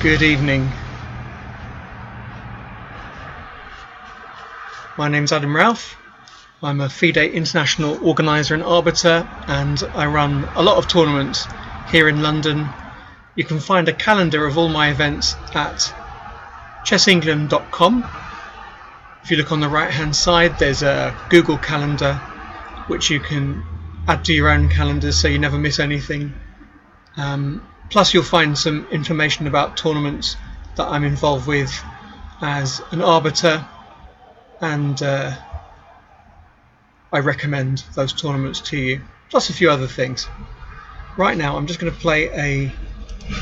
Good evening. My name's Raoof. I'm a FIDE international organiser and arbiter, and I run a lot of tournaments here in London. You can find a calendar of all my events at chessengland.com. If you look on the right hand side, there's a Google Calendar which you can add to your own calendars so you never miss anything. Plus you'll find some information about tournaments that I'm involved with as an arbiter, and I recommend those tournaments to you, plus a few other things. Right now I'm just going to play a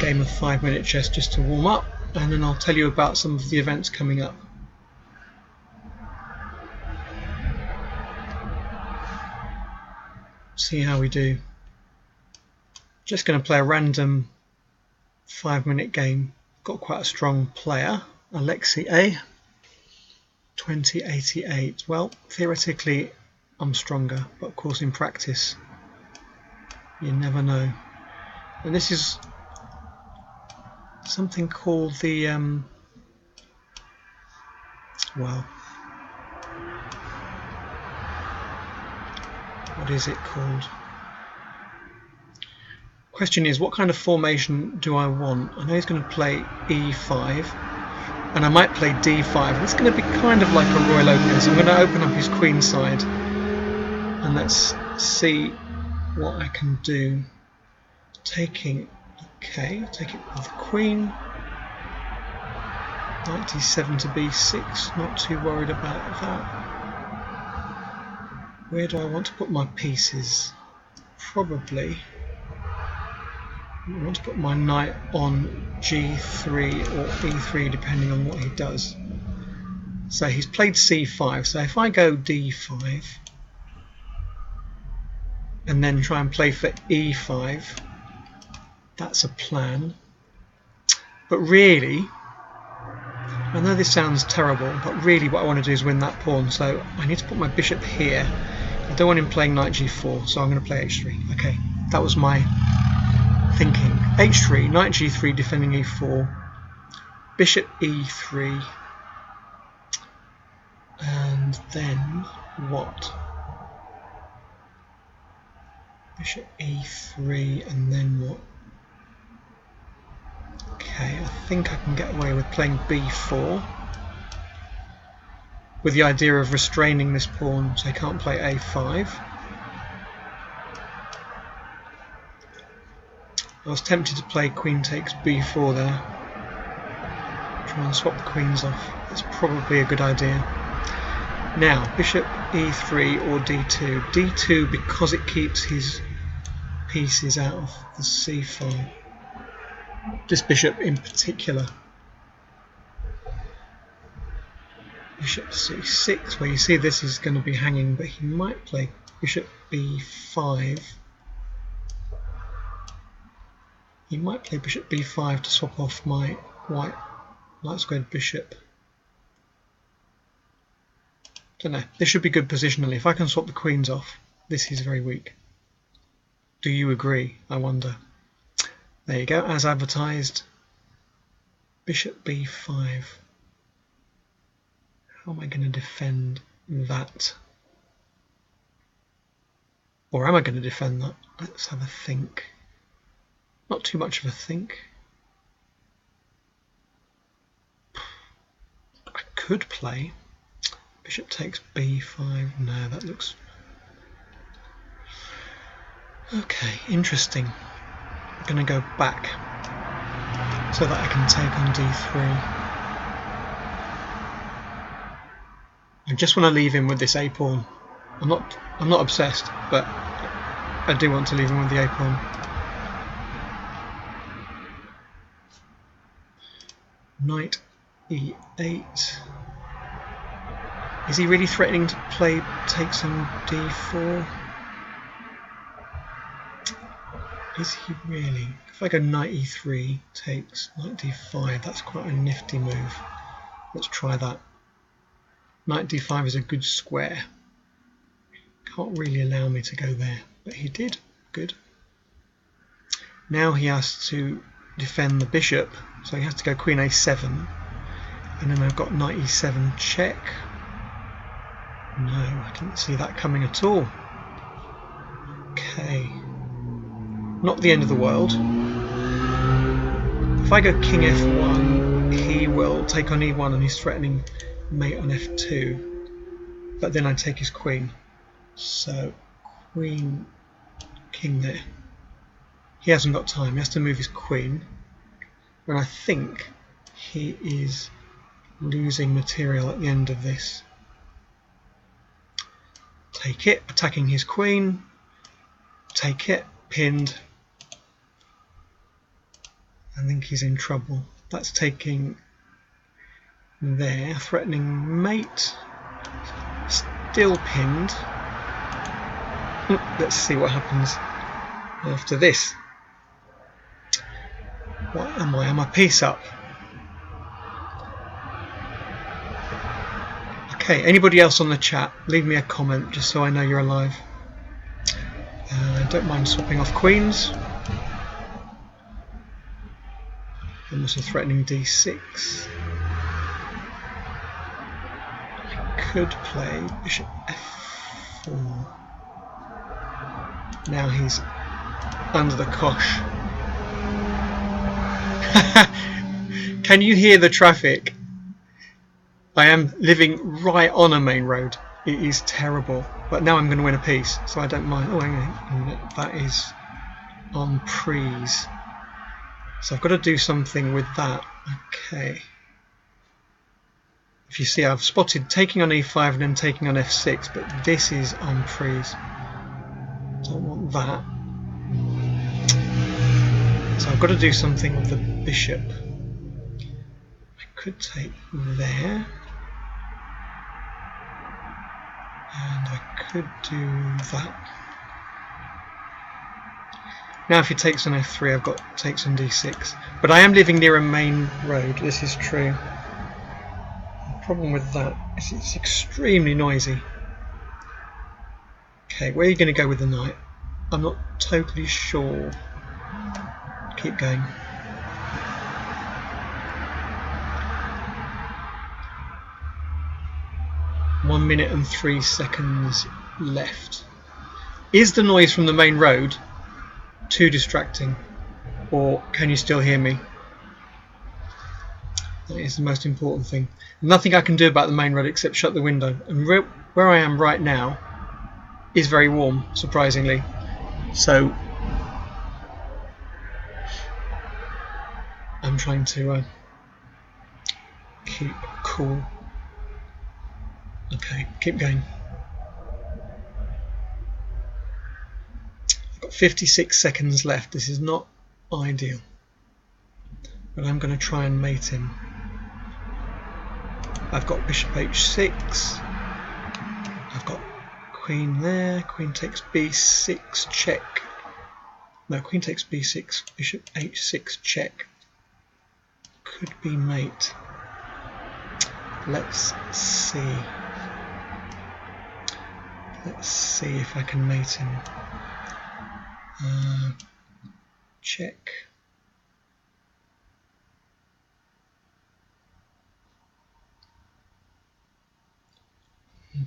game of 5-minute chess just to warm up, and then I'll tell you about some of the events coming up. See how we do. Just going to play a random 5-minute game. Got quite a strong player, Alexei A. 2088. Well, theoretically I'm stronger, but of course in practice you never know. And this is something called the well, what is it called? Question is, what kind of formation do I want? I know he's going to play e5, and I might play d5. It's going to be kind of like a royal opening, so I'm going to open up his queen side, and let's see what I can do. Taking, okay, take it with the queen. Knight d7 to b6, not too worried about that. Where do I want to put my pieces? Probably I want to put my knight on g3 or e3 depending on what he does. So he's played c5, so if I go d5 and then try and play for e5, that's a plan. But really, I know this sounds terrible, but really what I want to do is win that pawn, so I need to put my bishop here. I don't want him playing knight g4, so I'm going to play h3. Okay, that was my thinking. h3, knight g3 defending e4, bishop e3, and then what? Bishop e3, and then what? Okay, I think I can get away with playing b4 with the idea of restraining this pawn so he can't play a5. I was tempted to play queen takes b4 there. Try and swap the queens off. That's probably a good idea. Now, bishop e3 or d2. d2 because it keeps his pieces out of the c file. This bishop in particular. Bishop c6, where you see this is going to be hanging, but he might play bishop b5. He might play bishop b5 to swap off my white light squared bishop. Don't know. This should be good positionally. If I can swap the queens off, this is very weak. Do you agree? I wonder. There you go, as advertised. Bishop b5. How am I going to defend that? Or am I going to defend that? Let's have a think. Not too much of a think. I could play bishop takes b5. No, that looks okay. Interesting. I'm going to go back so that I can take on d3. I just want to leave him with this a pawn. I'm not obsessed, but I do want to leave him with the a pawn. Knight e8. Is he really threatening to play takes on d4? Is he really? If I go knight e3 takes knight d5, that's quite a nifty move. Let's try that. Knight d5 is a good square. Can't really allow me to go there, but he did. Good. Now he has to defend the bishop, so he has to go queen a7, and then I've got knight e7 check. No, I didn't see that coming at all. Okay, not the end of the world. If I go king f1, he will take on e1 and he's threatening mate on f2, but then I take his queen, so queen, king there. He hasn't got time, he has to move his queen, and I think he is losing material at the end of this. Take it, attacking his queen, take it, pinned. I think he's in trouble. That's taking there, threatening mate, still pinned. Let's see what happens after this. What am I? Am I piece up? Okay, anybody else on the chat, leave me a comment just so I know you're alive. Don't mind swapping off queens. I'm also threatening d6. I could play bishop f4. Now he's under the cosh. Can you hear the traffic? I am living right on a main road. It is terrible. But now I'm going to win a piece, so I don't mind. Oh, hang on. That is on prise. So I've got to do something with that. Okay. If you see, I've spotted taking on e5 and then taking on f6, but this is on prise. Don't want that. So I've got to do something with the bishop. I could take there. And I could do that. Now if he takes on f3, I've got takes on d6. But I am living near a main road, this is true. The problem with that is it's extremely noisy. Okay, where are you going to go with the knight? I'm not totally sure. Keep going. One minute and 3 seconds left. Is the noise from the main road too distracting, or can you still hear me? That is the most important thing. Nothing I can do about the main road except shut the window, and where I am right now is very warm, surprisingly, so I'm trying to keep cool. Okay, keep going. I've got 56 seconds left. This is not ideal, but I'm going to try and mate him. I've got bishop h6. I've got queen there. Queen takes b6 check. No, queen takes b6. Bishop h6 check. Could be mate. Let's see. Let's see if I can mate him. Check.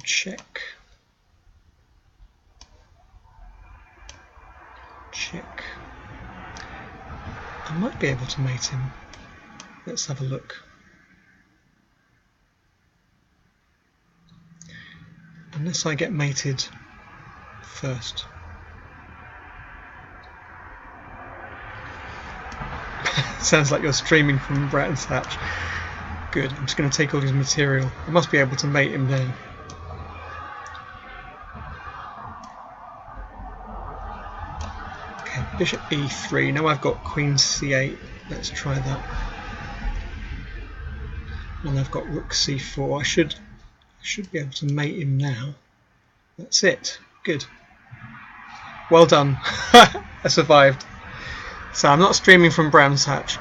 Check. Check. I might be able to mate him. Let's have a look. Unless I get mated first. Sounds like you're streaming from Bratton's Hatch. Good, I'm just going to take all his material. I must be able to mate him now. Okay, bishop e3. Now I've got queen c8. Let's try that. And I've got rook c4. I should be able to mate him now. That's it. Good. Well done. I survived. So I'm not streaming from Bram's Hatch.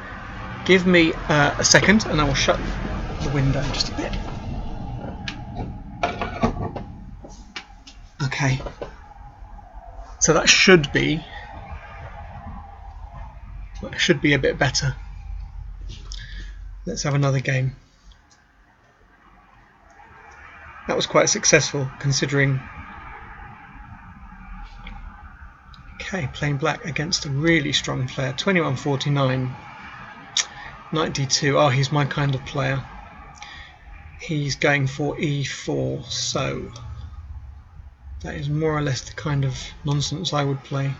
Give me a second and I will shut the window just a bit. Okay. So that should be That should be a bit better. Let's have another game. That was quite successful considering. Okay, playing black against a really strong player. 21-49. 92. Oh, he's my kind of player. He's going for e4, so that is more or less the kind of nonsense I would play.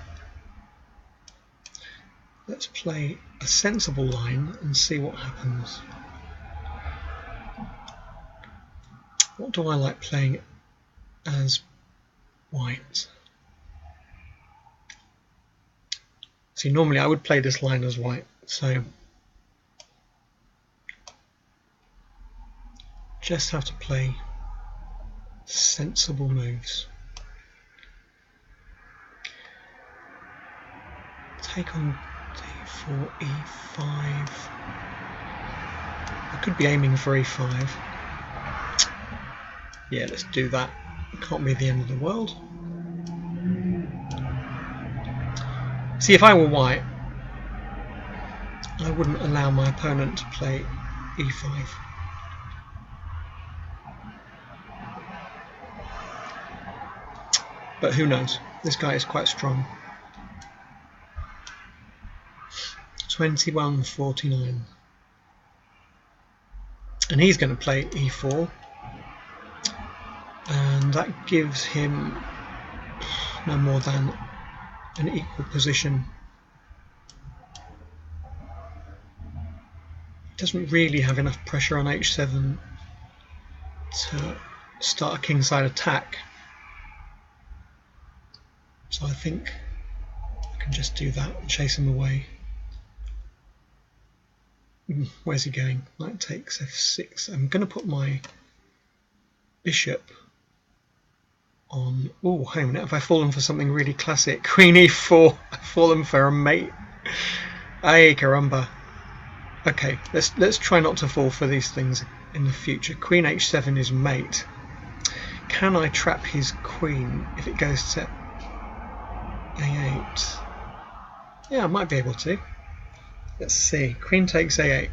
Let's play a sensible line and see what happens. What do I like playing as white? See, normally I would play this line as white, so just have to play sensible moves. Take on d4, e5. I could be aiming for e5. Yeah, let's do that. It can't be the end of the world. See, if I were white, I wouldn't allow my opponent to play e5. But who knows? This guy is quite strong. 21-49. And he's going to play e4. And that gives him no more than an equal position. He doesn't really have enough pressure on h7 to start a kingside attack. So I think I can just do that and chase him away. Where's he going? Knight takes f6. I'm going to put my bishop on. Oh, hang on a minute. Have I fallen for something really classic? Queen e4. I've fallen for a mate. Ay, caramba. Okay, let's try not to fall for these things in the future. Queen h7 is mate. Can I trap his queen if it goes to a8? Yeah, I might be able to. Let's see. Queen takes a8.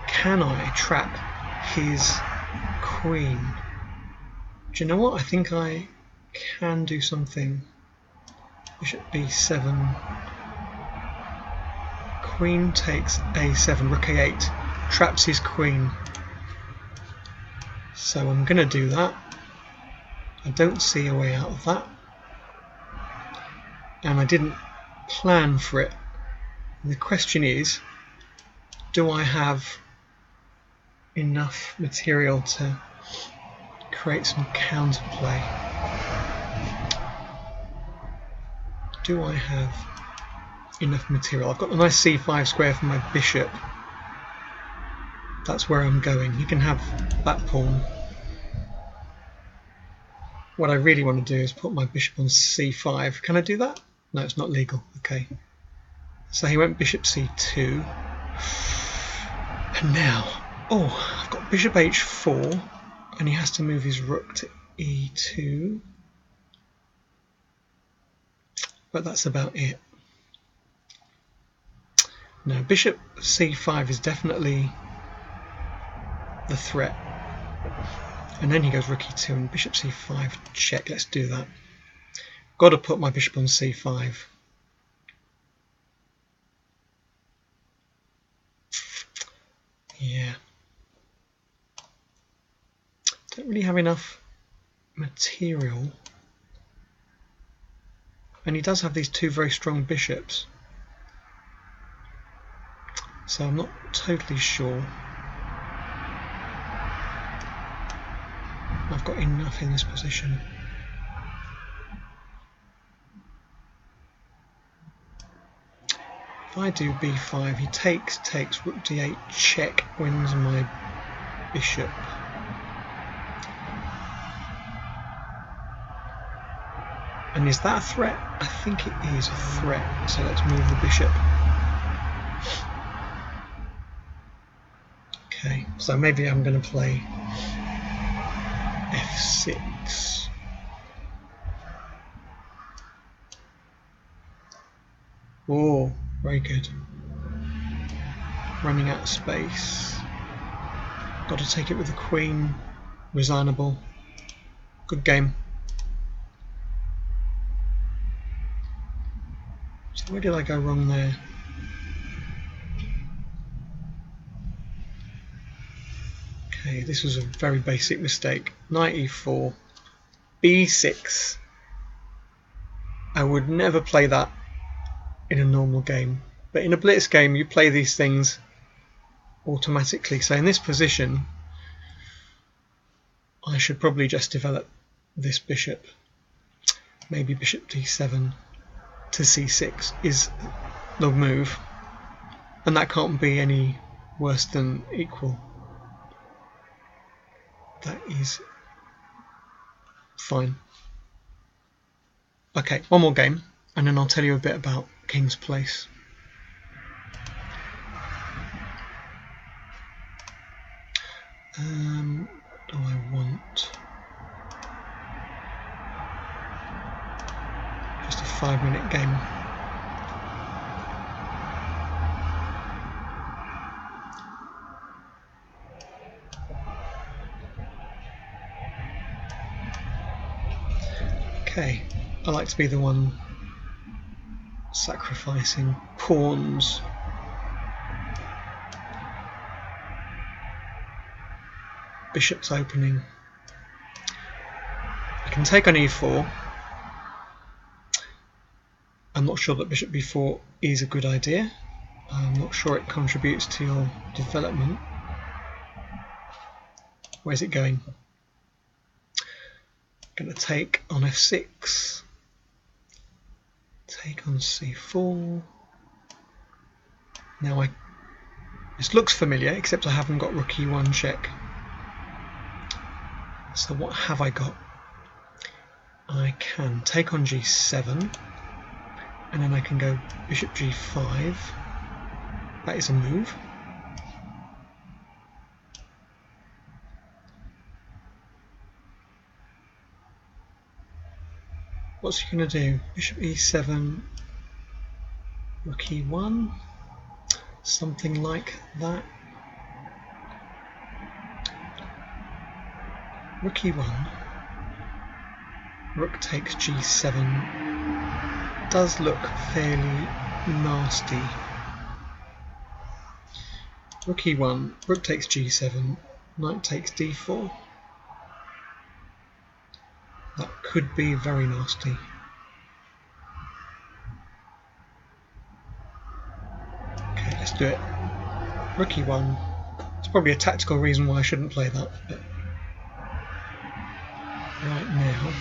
Can I trap his queen? Do you know what? I think I can do something. Bishop b7. Queen takes a7. Rook a8. Traps his queen. So I'm going to do that. I don't see a way out of that. And I didn't plan for it. The question is, do I have enough material to create some counterplay? Do I have enough material? I've got a nice c5 square for my bishop. That's where I'm going. You can have that pawn. What I really want to do is put my bishop on c5. Can I do that? No, it's not legal. Okay. So he went bishop c2. And now, oh, I've got bishop h4, and he has to move his rook to e2. But that's about it. No, bishop c5 is definitely the threat. And then he goes rook e2 and bishop c5 check. Let's do that. Got to put my bishop on c5. Yeah. Don't really have enough material. And he does have these two very strong bishops. So I'm not totally sure I've got enough in this position. If I do b5, he takes, rook d8, check, wins my bishop. And is that a threat? I think it is a threat. So let's move the bishop. Okay, so maybe I'm going to play f6. Oh, very good. Running out of space. Got to take it with the queen. Resignable. Good game. So where did I go wrong there? Okay, this was a very basic mistake. Knight e4, b6. I would never play that in a normal game, but in a blitz game you play these things automatically. So in this position I should probably just develop this bishop. Maybe bishop d7 to c6 is the move, and that can't be any worse than equal. That is fine. Okay, one more game and then I'll tell you a bit about King's Place. What do I want? Just a 5-minute game. Okay, I like to be the one sacrificing pawns. Bishop's opening. I can take on e4. I'm not sure that bishop b4 is a good idea. I'm not sure it contributes to your development. Where's it going? Going to take on f6. Take on c4. Now this looks familiar, except I haven't got rook e1 check. So what have I got? I can take on g7, and then I can go bishop g5. That is a move. What's he going to do? Bishop e7, rook e1, something like that. Rook e1, rook takes g7, does look fairly nasty. Rook e1, rook takes g7, knight takes d4. That could be very nasty. Okay, let's do it. Rook e1. It's probably a tactical reason why I shouldn't play that, but right now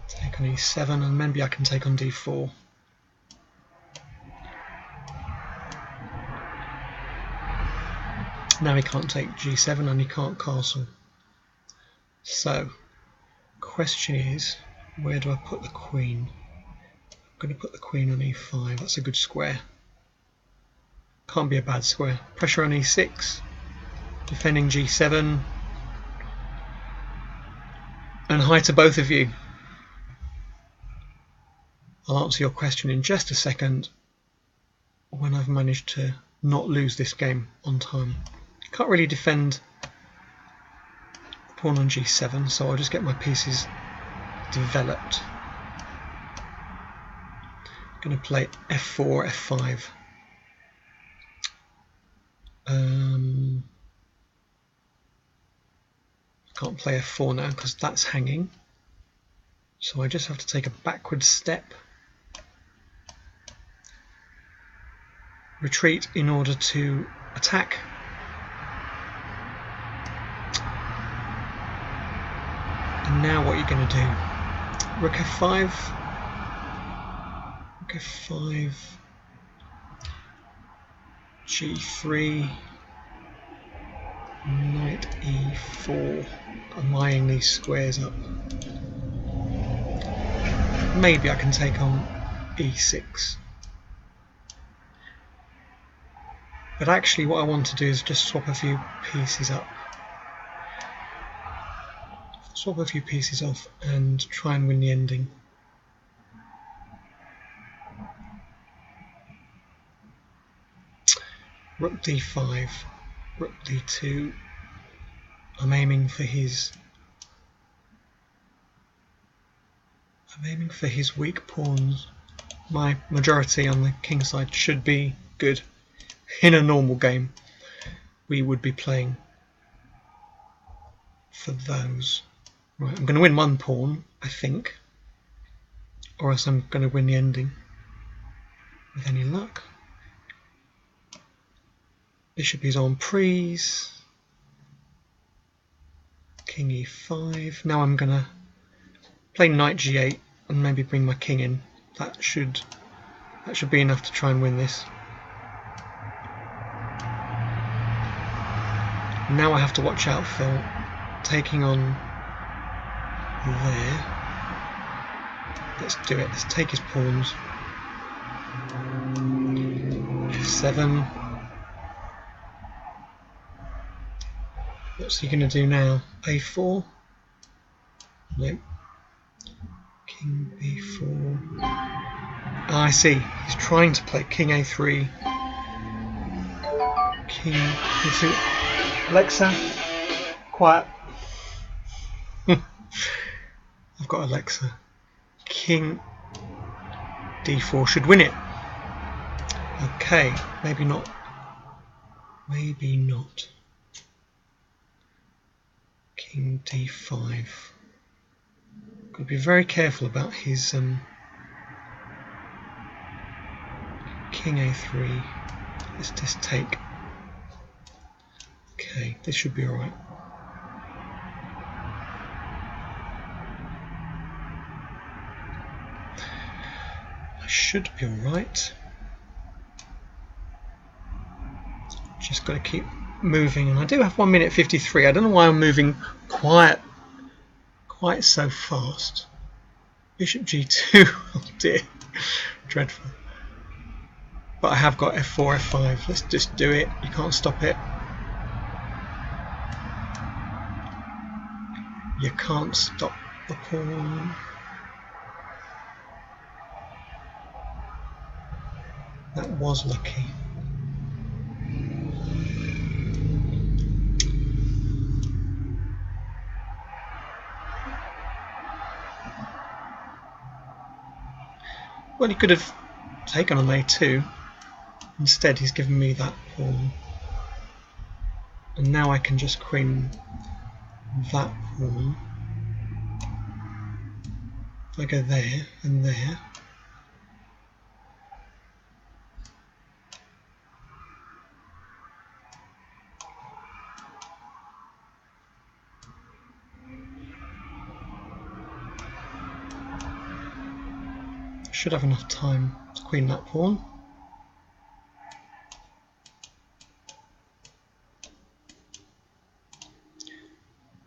take on e7, and maybe I can take on d4. Now he can't take g7 and he can't castle. So, question is, where do I put the queen? I'm going to put the queen on e5. That's a good square. Can't be a bad square. Pressure on e6. Defending g7. And hi to both of you. I'll answer your question in just a second when I've managed to not lose this game on time. Can't really defend the pawn on g7, so I'll just get my pieces developed. I'm going to play f4, f5. I can't play f4 now because that's hanging, so I just have to take a backward step, retreat in order to attack. And now what are you going to do? Rook f5, rook f5, g3, knight e4. I'm eyeing these squares up. Maybe I can take on e6. But actually what I want to do is just swap a few pieces up. swap a few pieces off and try and win the ending. Rook d5, rook d2. I'm aiming for his weak pawns. My majority on the king side should be good. In a normal game, we would be playing for those. Right, I'm going to win one pawn, I think, or else I'm going to win the ending with any luck. Bishop is en prise. King e5. Now I'm going to play knight g8 and maybe bring my king in. That should be enough to try and win this. Now I have to watch out for taking on there. Let's do it. Let's take his pawns. F7. What's he going to do now? A4? Nope. King b4. Ah, I see. He's trying to play king a3. King b2. Alexa, quiet. I've got Alexa. King d4 should win it. Okay, maybe not. Maybe not. King d5. Got to be very careful about his king a3. Let's just take. Okay, this should be alright. I should be alright. Just got to keep moving, and I do have 1 minute 53. I don't know why I'm moving quite so fast. Bishop g2. Oh dear, dreadful. But I have got f4, f5. Let's just do it. You can't stop it. You can't stop the pawn. That was lucky. Well, he could have taken on a2. Instead, he's given me that pawn. And now I can just queen that pawn. If I go there and there. Should have enough time to queen that pawn.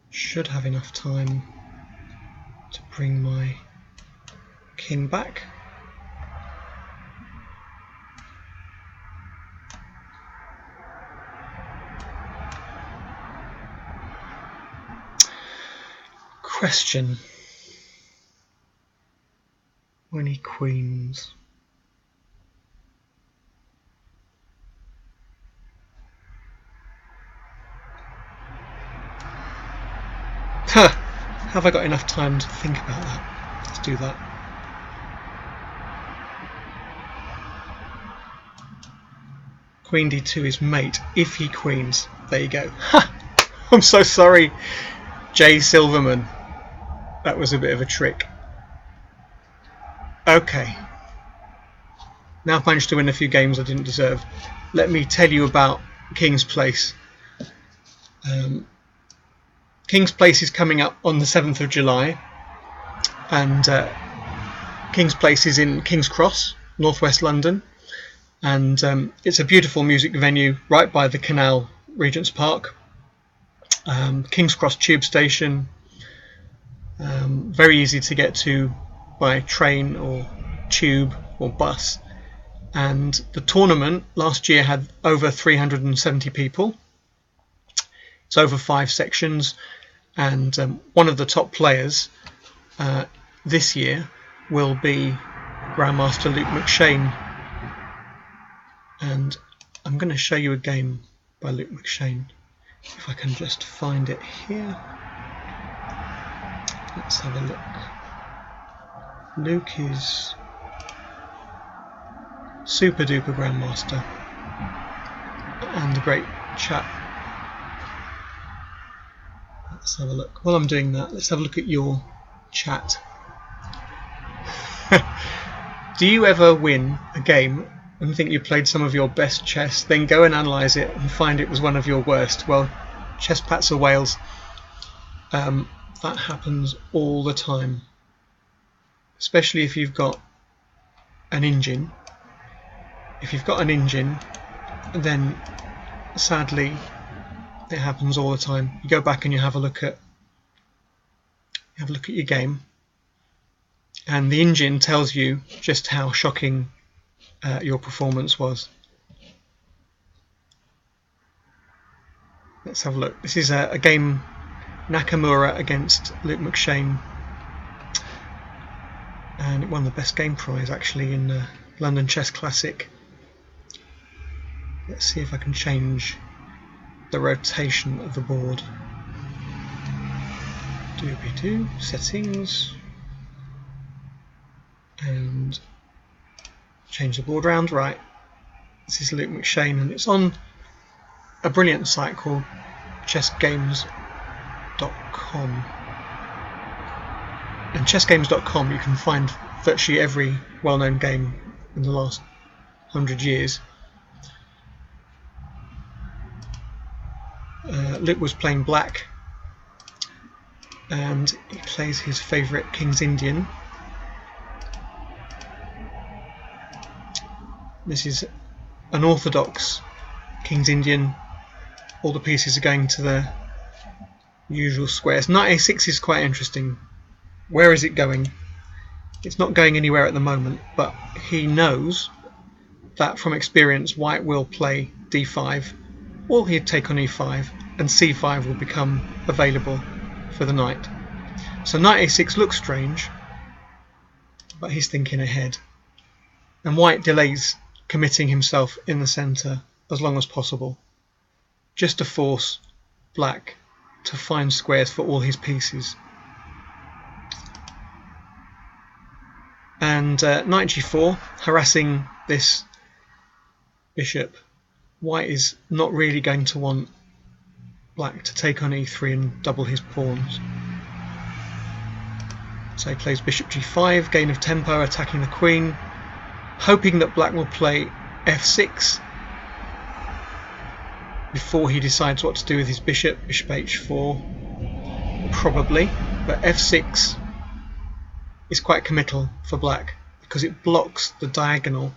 Should have enough time to bring my king back. Question. When he queens. Have I got enough time to think about that? Let's do that. Queen d2 is mate if he queens. There you go. I'm so sorry, Jay Silverman. That was a bit of a trick. Okay. Now I've managed to win a few games I didn't deserve. Let me tell you about King's Place. King's Place is coming up on the 7th of July, and King's Place is in King's Cross, northwest London, and it's a beautiful music venue right by the canal, Regent's Park. King's Cross tube station, very easy to get to by train or tube or bus, and the tournament last year had over 370 people. It's over 5 sections, and one of the top players this year will be Grandmaster Luke McShane, and I'm going to show you a game by Luke McShane if I can just find it here. Let's have a look. Luke is super duper Grandmaster and a great chap. Let's have a look. While I'm doing that, let's have a look at your chat. Do you ever win a game and think you played some of your best chess, then go and analyse it and find it was one of your worst? Well, Chess Pats of Wales, that happens all the time, especially if you've got an engine. If you've got an engine, then sadly it happens all the time. You go back and you have a look at your game, and the engine tells you just how shocking your performance was. Let's have a look. This is a game, Nakamura against Luke McShane, and it won the best game prize actually in the London Chess Classic. Let's see if I can change the rotation of the board. Doobie-doo, settings, and change the board round. Right, this is Luke McShane, and it's on a brilliant site called chessgames.com. And chessgames.com, you can find virtually every well-known game in the last 100 years. Luke was playing black, and he plays his favourite King's Indian. This is an orthodox King's Indian. All the pieces are going to the usual squares. Knight a6 is quite interesting. Where is it going? It's not going anywhere at the moment, but he knows that from experience white will play d5, or he'd take on e5, and c5 will become available for the knight. So knight a6 looks strange, but he's thinking ahead. And white delays committing himself in the centre as long as possible, just to force black to find squares for all his pieces. And knight g4, harassing this bishop. White is not really going to want black to take on e3 and double his pawns. So he plays bishop g5, gain of tempo, attacking the queen, hoping that black will play f6 before he decides what to do with his bishop. Bishop h4, probably, but f6 is quite committal for black because it blocks the diagonal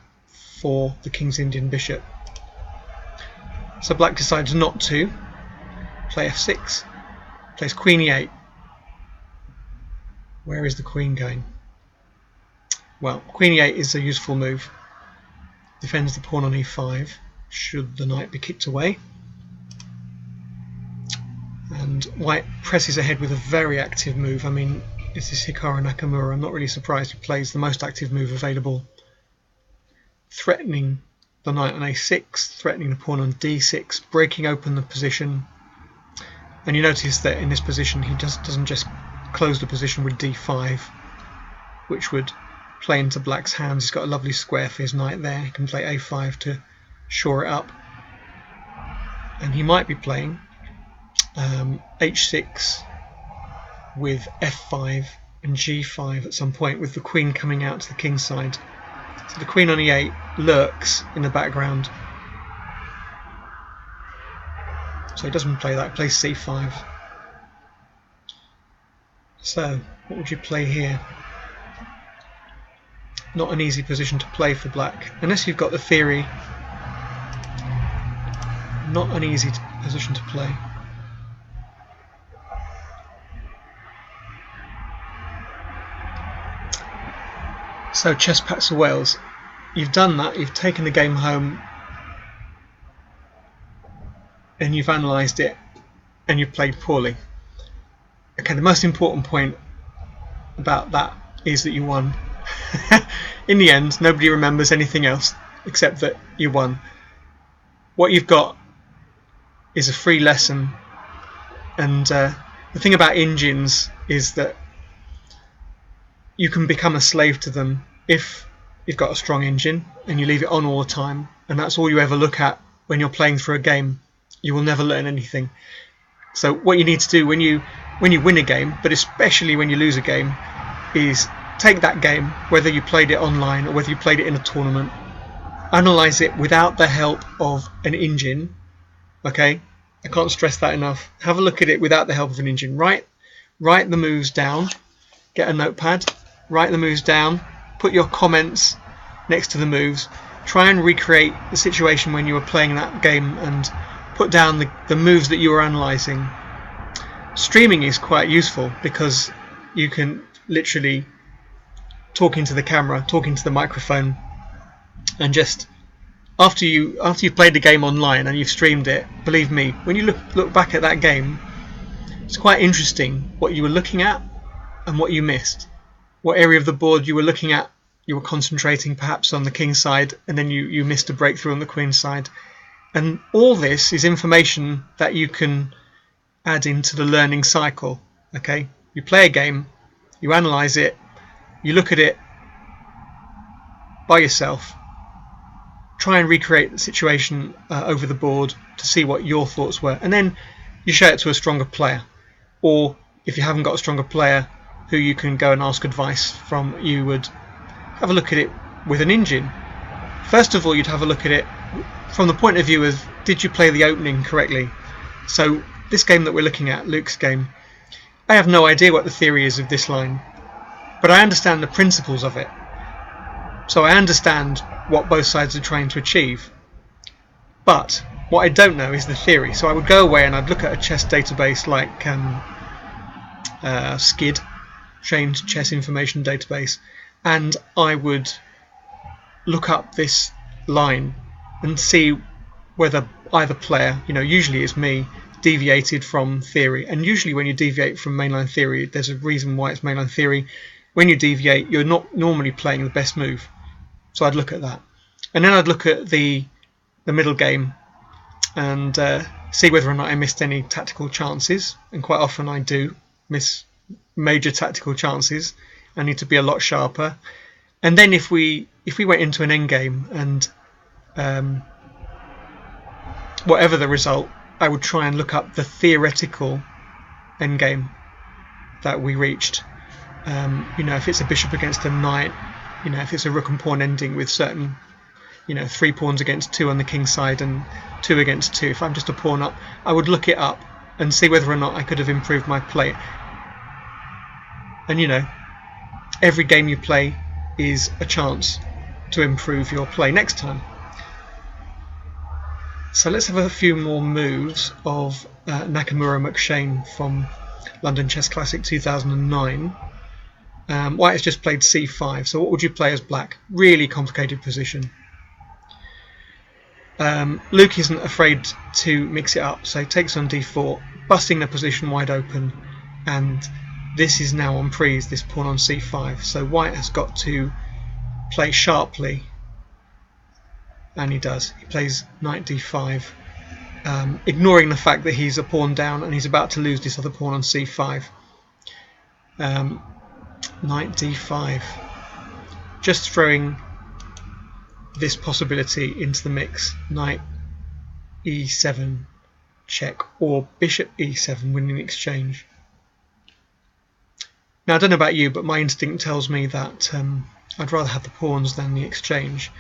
for the King's Indian bishop. So black decides not to play f6, plays queen e8. Where is the queen going? Well, queen e8 is a useful move. Defends the pawn on e5 should the knight be kicked away. And white presses ahead with a very active move. I mean, this is Hikaru Nakamura. I'm not really surprised he plays the most active move available, threatening the knight on a6, threatening the pawn on d6, breaking open the position. And you notice that in this position he doesn't just close the position with d5, which would play into black's hands. He's got a lovely square for his knight there. He can play a5 to shore it up. And he might be playing h6 with f5 and g5 at some point, with the queen coming out to the king's side. So the queen on e8 lurks in the background. So he doesn't play that, he plays c5. So, what would you play here? Not an easy position to play for black, unless you've got the theory. Not an easy position to play. So Chess Pats of Wales, you've done that, you've taken the game home and you've analysed it and you've played poorly. Okay, the most important point about that is that you won. In the end, nobody remembers anything else except that you won. What you've got is a free lesson, and the thing about engines is that you can become a slave to them if you've got a strong engine and you leave it on all the time, and that's all you ever look at when you're playing through a game. You will never learn anything. So what you need to do when you win a game, but especially when you lose a game, is take that game, whether you played it online or whether you played it in a tournament, analyze it without the help of an engine. Okay, I can't stress that enough. Have a look at it without the help of an engine. Write the moves down, get a notepad, write the moves down, put your comments next to the moves, try and recreate the situation when you were playing that game and put down the moves that you were analysing. Streaming is quite useful because you can literally talk into the camera, talk into the microphone, and just after you've played the game online and you've streamed it, believe me, when you look back at that game, it's quite interesting what you were looking at and what you missed. What area of the board you were looking at, you were concentrating perhaps on the king side, and then you missed a breakthrough on the queen side. And all this is information that you can add into the learning cycle. Okay, you play a game, you analyze it, you look at it by yourself, try and recreate the situation over the board to see what your thoughts were, and then you show it to a stronger player, or if you haven't got a stronger player who you can go and ask advice from, you would have a look at it with an engine. First of all, you'd have a look at it from the point of view of, did you play the opening correctly? So this game that we're looking at, Luke's game, I have no idea what the theory is of this line, but I understand the principles of it. So I understand what both sides are trying to achieve. But what I don't know is the theory. So I would go away and I'd look at a chess database like SCID, Trained Chess Information Database, and I would look up this line and see whether either player, usually it's me, deviated from theory. And usually when you deviate from mainline theory, there's a reason why it's mainline theory. When you deviate, you're not normally playing the best move. So I'd look at that. And then I'd look at the middle game and see whether or not I missed any tactical chances. And quite often I do miss major tactical chances. I need to be a lot sharper. And then if we went into an endgame and whatever the result, I would try and look up the theoretical endgame that we reached. If it's a bishop against a knight, if it's a rook and pawn ending with certain, 3 pawns against 2 on the king side and 2 against 2. If I'm just a pawn up, I would look it up and see whether or not I could have improved my play. And every game you play is a chance to improve your play next time. So let's have a few more moves of Nakamura McShane from London Chess Classic 2009. White has just played c5, so what would you play as black? Really complicated position. Luke isn't afraid to mix it up, so he takes on d4, busting the position wide open, and this is now on prise, this pawn on c5, so white has got to play sharply, and he does. He plays knight d5, ignoring the fact that he's a pawn down and he's about to lose this other pawn on c5. Knight d5, just throwing this possibility into the mix. Knight e7 check, or bishop e7 winning exchange. Now I don't know about you, but my instinct tells me that I'd rather have the pawns than the exchange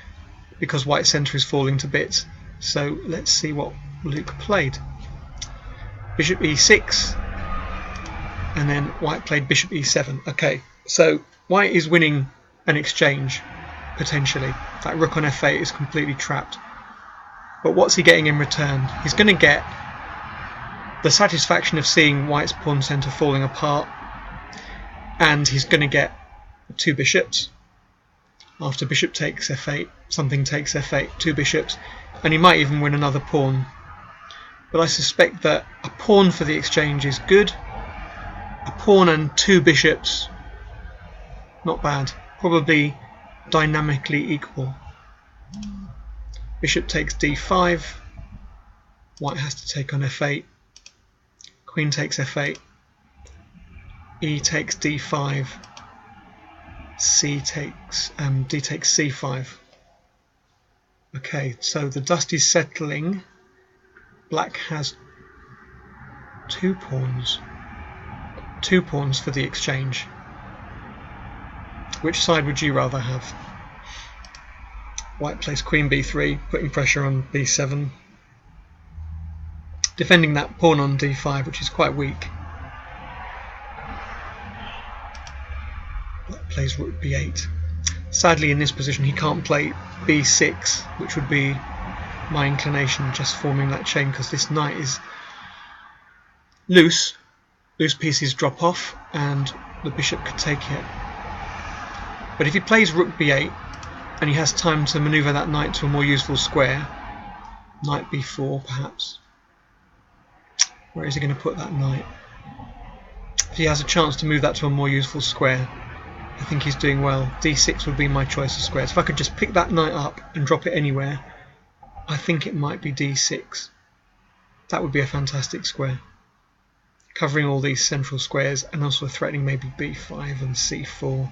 because white's centre is falling to bits. So let's see what Luke played. Bishop e6, and then white played bishop e7. Okay, so white is winning an exchange potentially. That rook on f8 is completely trapped. But what's he getting in return? He's going to get the satisfaction of seeing white's pawn centre falling apart, and he's going to get 2 bishops. After bishop takes f8, something takes f8, 2 bishops, and he might even win another pawn. But I suspect that a pawn for the exchange is good, a pawn and 2 bishops, not bad. Probably dynamically equal. Bishop takes d5. White has to take on f8. Queen takes f8. E takes d5. D takes c5. Okay, so the dust is settling. Black has 2 pawns. 2 pawns for the exchange. Which side would you rather have? White plays queen b3, putting pressure on b7. Defending that pawn on d5, which is quite weak. Black plays rook b8. Sadly, in this position, he can't play b6, which would be my inclination, just forming that chain, because this knight is loose. Loose pieces drop off, and the bishop could take it. But if he plays rook b8, and he has time to maneuver that knight to a more useful square, knight b4 perhaps. Where is he going to put that knight? If he has a chance to move that to a more useful square, I think he's doing well. d6 would be my choice of squares. If I could just pick that knight up and drop it anywhere, I think it might be d6. That would be a fantastic square, covering all these central squares and also threatening maybe b5 and c4.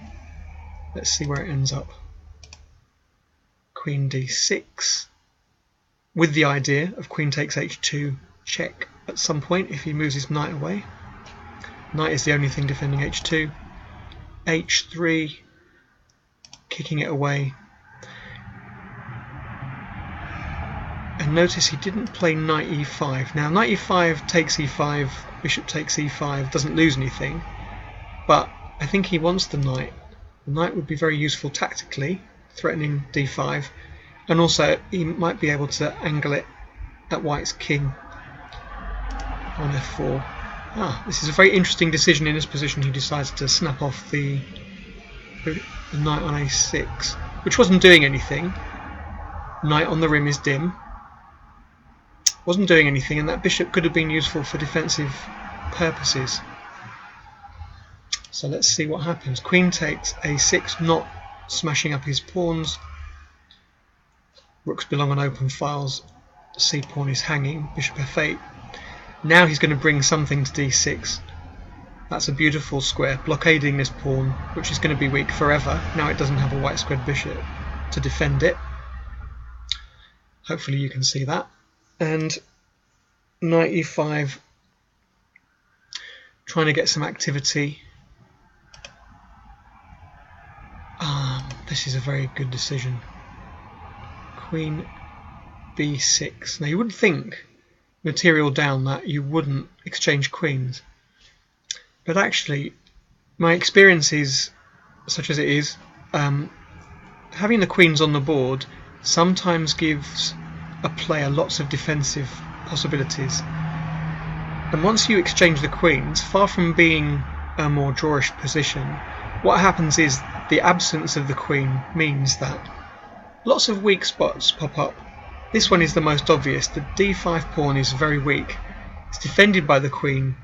Let's see where it ends up. Queen d6, with the idea of queen takes h2 check at some point if he moves his knight away. Knight is the only thing defending h2. h3, kicking it away. And notice he didn't play knight e5. Now knight e5 takes e5, bishop takes e5, doesn't lose anything, but I think he wants the knight. The knight would be very useful tactically, threatening d5, and also he might be able to angle it at white's king on f4. This is a very interesting decision. In this position he decides to snap off the knight on a6, which wasn't doing anything. Knight on the rim is dim. Wasn't doing anything, and that bishop could have been useful for defensive purposes. So let's see what happens. Queen takes a6, not smashing up his pawns. Rooks belong on open files. C pawn is hanging. Bishop f8. Now he's going to bring something to d6. That's a beautiful square, blockading this pawn, which is going to be weak forever. Now it doesn't have a white squared bishop to defend it. Hopefully you can see that. And knight e5, trying to get some activity. This is a very good decision. Queen b6. Now you would think, material down, that you wouldn't exchange queens, but actually my experience is, such as it is, having the queens on the board sometimes gives a player lots of defensive possibilities, and once you exchange the queens, far from being a more drawish position, what happens is the absence of the queen means that lots of weak spots pop up. This one is the most obvious. The d5 pawn is very weak. It's defended by the queen.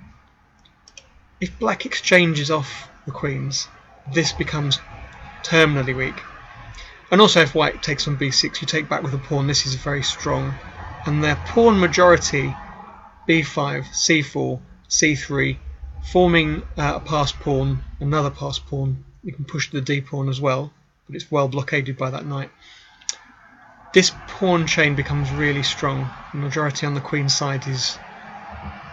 If black exchanges off the queens, this becomes terminally weak. And also if white takes on b6, you take back with a pawn. This is very strong. And their pawn majority, b5, c4, c3, forming a passed pawn, another passed pawn. You can push the d pawn as well, but it's well blockaded by that knight. This pawn chain becomes really strong. The majority on the queen side is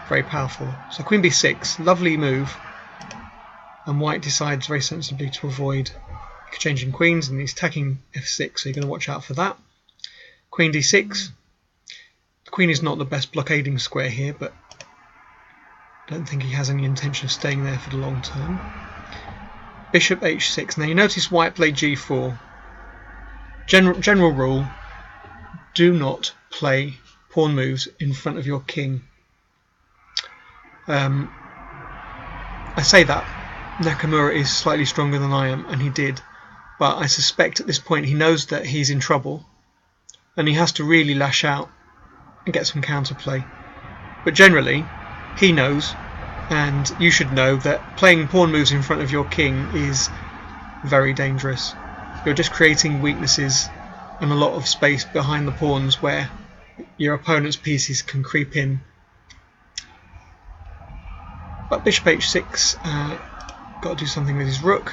very powerful. So queen b6, lovely move, and white decides very sensibly to avoid exchanging queens, and he's attacking f6, so you're going to watch out for that. Queen d6. The queen is not the best blockading square here, but I don't think he has any intention of staying there for the long term. Bishop h6. Now you notice white played g4. General rule, do not play pawn moves in front of your king. I say that Nakamura is slightly stronger than I am, and he did, but I suspect at this point he knows that he's in trouble and he has to really lash out and get some counterplay. But generally he knows and you should know that playing pawn moves in front of your king is very dangerous. You're just creating weaknesses and a lot of space behind the pawns where your opponent's pieces can creep in. But bishop h6, got to do something with his rook.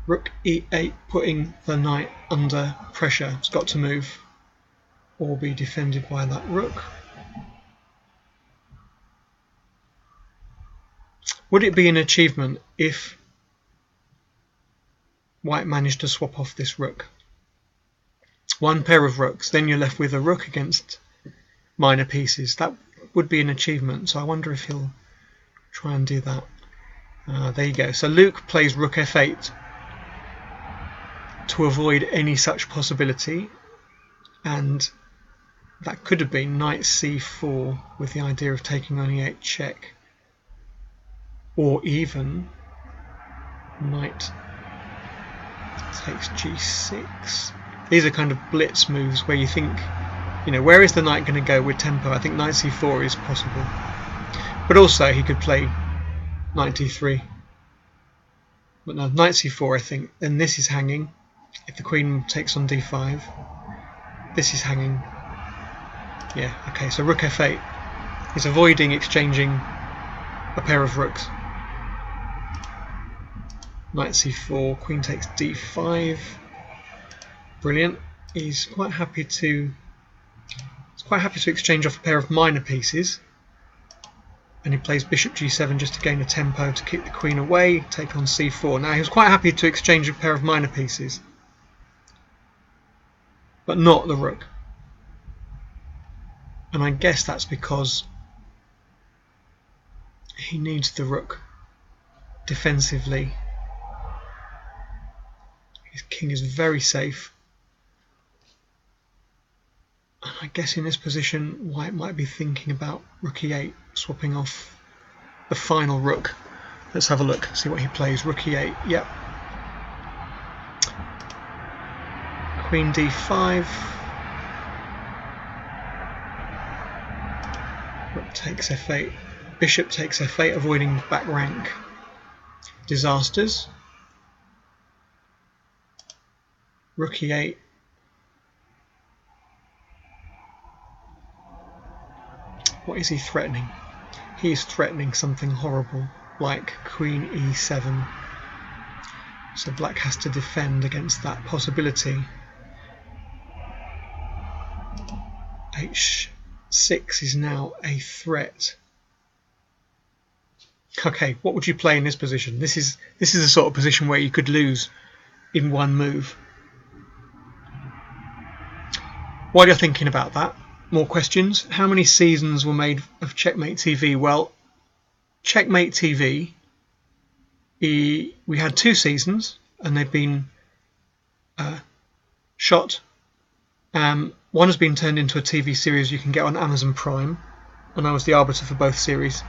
Rook e8, putting the knight under pressure. It's got to move or be defended by that rook. Would it be an achievement if white managed to swap off this rook? One pair of rooks, then you're left with a rook against minor pieces. That would be an achievement, so I wonder if he'll try and do that. There you go. So Luke plays rook f8 to avoid any such possibility, and that could have been knight c4 with the idea of taking on e8 check, or even knight takes g6. These are kind of blitz moves where you think, you know, where is the knight going to go with tempo? I think knight c4 is possible, but also he could play knight d3. But no, knight c4 I think, and this is hanging. If the queen takes on d5, this is hanging. Yeah, okay, so rook f8 is avoiding exchanging a pair of rooks. Knight c4, queen takes d5. Brilliant. He's quite happy to exchange off a pair of minor pieces, and he plays bishop g7 just to gain a tempo to keep the queen away, take on c4. Now he was quite happy to exchange a pair of minor pieces, but not the rook. And I guess that's because he needs the rook defensively. His king is very safe. And I guess in this position white might be thinking about rook e8, swapping off the final rook. Let's have a look, see what he plays. Rook e8, yep. Queen d5. Rook takes f8. Bishop takes f8, avoiding back rank disasters. Rook e8. What is he threatening? He is threatening something horrible, like queen e7. So black has to defend against that possibility. h6 is now a threat. Okay, what would you play in this position? This is the sort of position where you could lose in one move. While you're thinking about that, more questions. How many seasons were made of Checkmate TV? Well, Checkmate TV, we had 2 seasons, and they've been shot. One has been turned into a TV series you can get on Amazon Prime, and I was the arbiter for both series.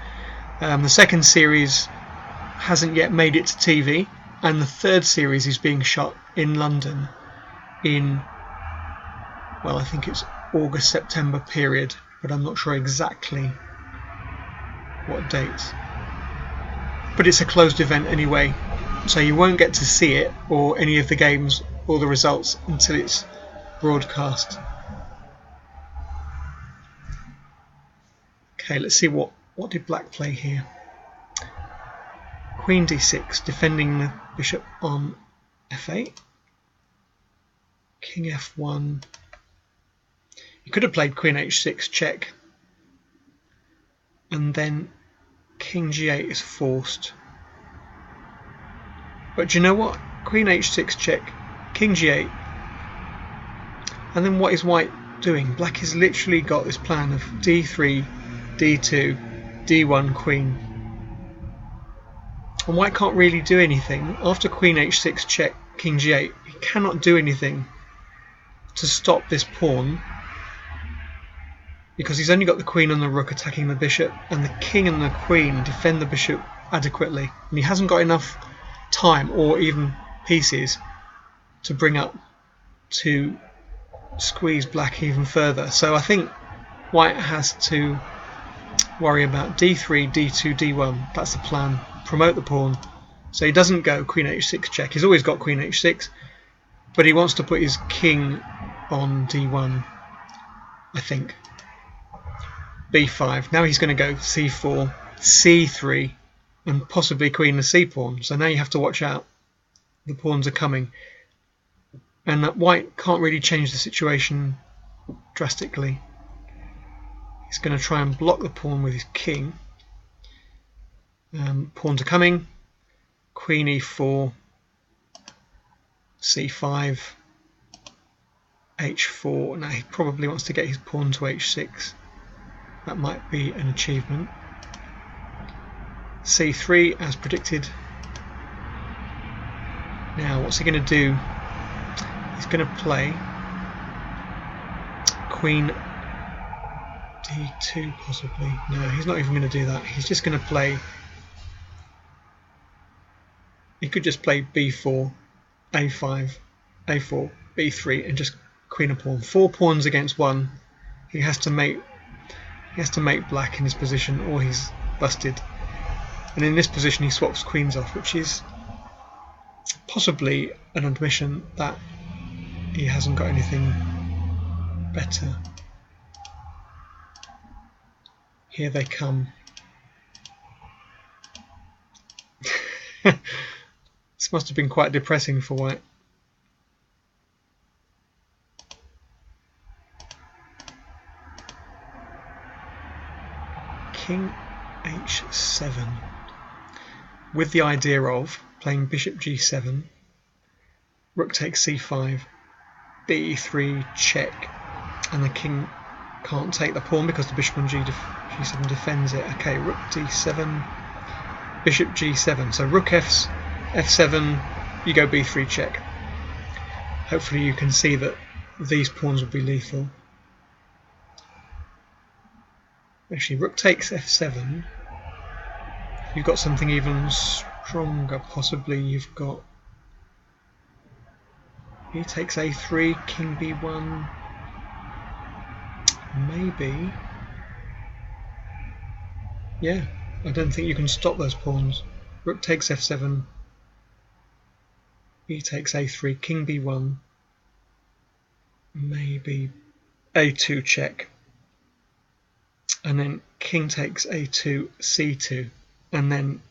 The second series hasn't yet made it to TV, and the third series is being shot in London in, well, I think it's August-September period, but I'm not sure exactly what date. But it's a closed event anyway, so you won't get to see it or any of the games or the results until it's broadcast. Okay, let's see what did black play here. Queen d6, defending the bishop on f8. King f1. You could have played queen h6 check, and then king g8 is forced. But do you know what? Queen h6 check, king g8, and then what is white doing? Black has literally got this plan of d3, d2, d1 queen, and white can't really do anything. After queen h6 check, king g8, he cannot do anything to stop this pawn, because he's only got the queen and the rook attacking the bishop, and the king and the queen defend the bishop adequately, and he hasn't got enough time or even pieces to bring up to squeeze black even further. So I think white has to worry about d3, d2, d1. That's the plan. Promote the pawn. So he doesn't go queen h6 check. He's always got queen h6, but he wants to put his king on d1, I think. b5. Now he's going to go c4, c3, and possibly queen the c pawn. So now you have to watch out. The pawns are coming. And that white can't really change the situation drastically. He's going to try and block the pawn with his king. Pawns are coming. Queen e4, c5, h4. Now he probably wants to get his pawn to h6. That might be an achievement. c3 as predicted. Now what's he going to do? He's going to play queen d2 possibly. No, he's not even going to do that. He's just going to play... He could just play b4, a5, a4, b3 and just queen a pawn. 4 pawns against 1. He has to make black in his position or he's busted. And in this position he swaps queens off, which is possibly an admission that he hasn't got anything better. Here they come. This must have been quite depressing for white. King h7 with the idea of playing bishop g7, rook takes c5, b3 check, and the king can't take the pawn because the bishop on g7 defends it. Okay, rook d7, bishop g7. So rook f7, you go b3 check. Hopefully you can see that these pawns will be lethal. Actually, rook takes f7. You've got something even stronger. Possibly you've got... He takes a3, king b1. Maybe. Yeah, I don't think you can stop those pawns. Rook takes f7. He takes a3, king b1. Maybe a2 check. And then king takes a2, c2. And then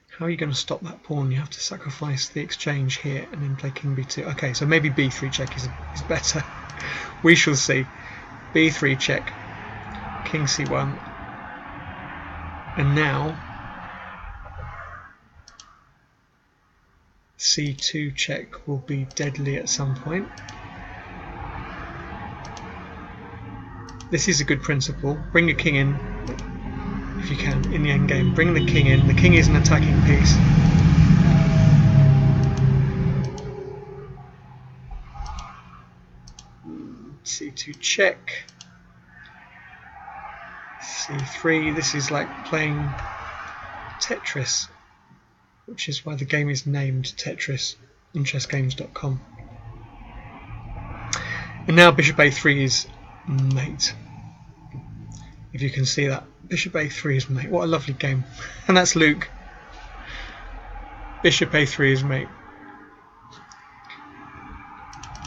how are you going to stop that pawn? You have to sacrifice the exchange here and then play king b2. Okay, so maybe b3 check is better. We shall see. b3 check, king c1. And now c2 check will be deadly at some point. This is a good principle. Bring your king in, if you can, in the endgame. Bring the king in. The king is an attacking piece. c2 check. c3. This is like playing Tetris, which is why the game is named Tetris on chessgames.com. And now bishop a3 is mate. If you can see that. Bishop a3 is mate. What a lovely game. And that's Luke. Bishop a3 is mate.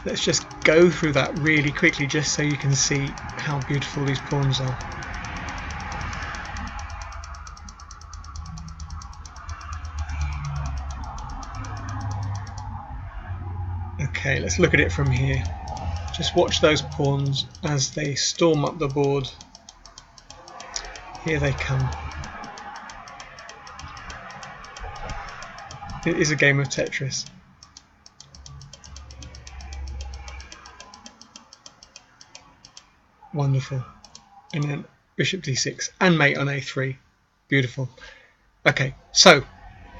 Let's just go through that really quickly just so you can see how beautiful these pawns are. Okay, let's look at it from here. Just watch those pawns as they storm up the board. Here they come. It is a game of Tetris. Wonderful. And then bishop d6 and mate on a3. Beautiful. Okay, so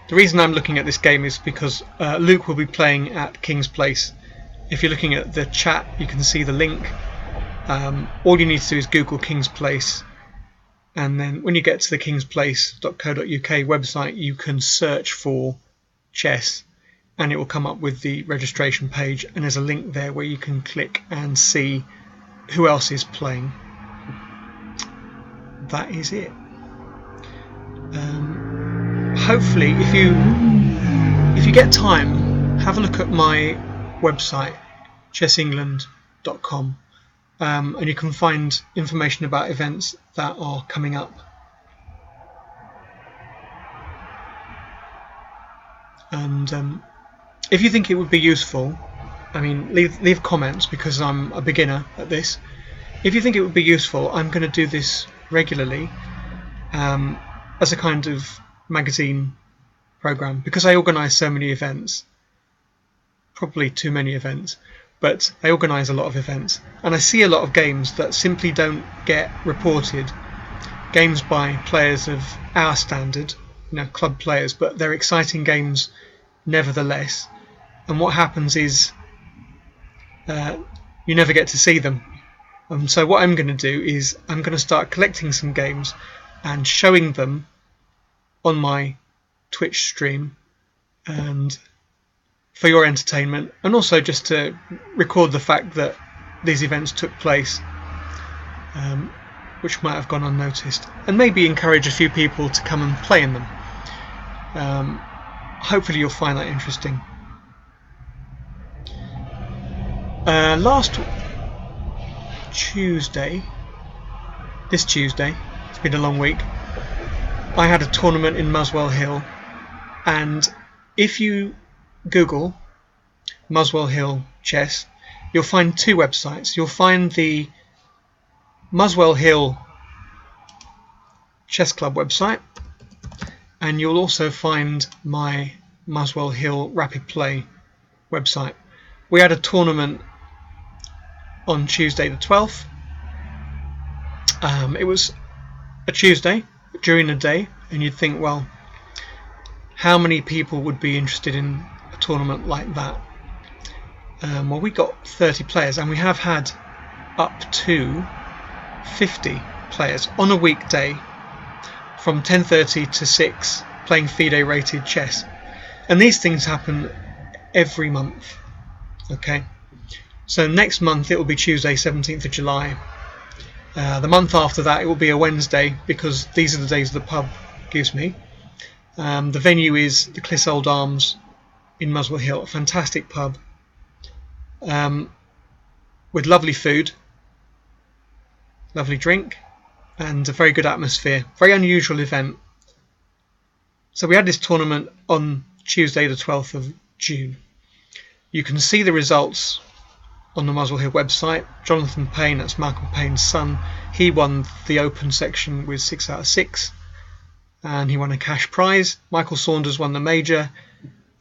the reason I'm looking at this game is because Luke will be playing at King's Place. If you're looking at the chat, you can see the link. All you need to do is Google King's Place, and then when you get to the kingsplace.co.uk website, you can search for chess, and it will come up with the registration page, and there's a link there where you can click and see who else is playing. That is it. Hopefully, if you get time, have a look at my website, chessengland.com, and you can find information about events that are coming up. And if you think it would be useful, I mean, leave comments, because I'm a beginner at this. If you think it would be useful, I'm going to do this regularly as a kind of magazine program, because I organise so many events, probably too many events, but I organise a lot of events, and I see a lot of games that simply don't get reported, games by players of our standard, club players, but they're exciting games nevertheless. And what happens is you never get to see them. So what I'm going to do is I'm going to start collecting some games and showing them on my Twitch stream, and for your entertainment, and also just to record the fact that these events took place, which might have gone unnoticed, and maybe encourage a few people to come and play in them. Hopefully you'll find that interesting. Last Tuesday, this Tuesday, it's been a long week, I had a tournament in Muswell Hill, and if you Google Muswell Hill chess, you'll find two websites. You'll find the Muswell Hill Chess Club website, and you'll also find my Muswell Hill Rapid Play website. We had a tournament on Tuesday the 12th. It was a Tuesday during the day, and you'd think, well, how many people would be interested in a tournament like that? Well, we got 30 players, and we have had up to 50 players on a weekday from 10:30 to 6 playing FIDE rated chess. And these things happen every month. Okay, so next month it will be Tuesday 17th of July. The month after that it will be a Wednesday, because these are the days the pub gives me. The venue is the Clissold Arms in Muswell Hill, a fantastic pub with lovely food, lovely drink, and a very good atmosphere. Very unusual event. So we had this tournament on Tuesday the 12th of June. You can see the results on the Muswell Hill website. Jonathan Payne, that's Michael Payne's son, he won the open section with 6 out of 6, and he won a cash prize. Michael Saunders won the major,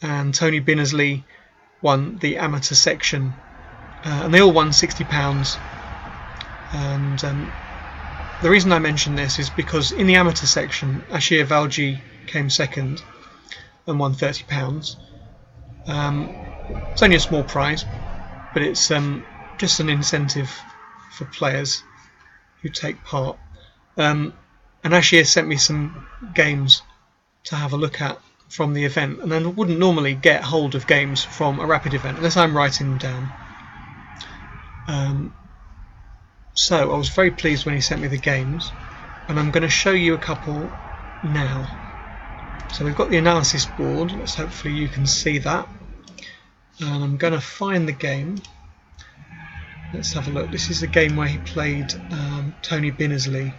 and Tony Binnersley won the amateur section, and they all won £60. And the reason I mention this is because in the amateur section, Ashir Valji came second and won £30. It's only a small prize, but it's just an incentive for players who take part. And Ashir sent me some games to have a look at from the event, and I wouldn't normally get hold of games from a rapid event unless I'm writing them down. So I was very pleased when he sent me the games, and I'm going to show you a couple now. So we've got the analysis board. Let's hopefully you can see that. And I'm going to find the game. Let's have a look. This is the game where he played Tony Binnersley,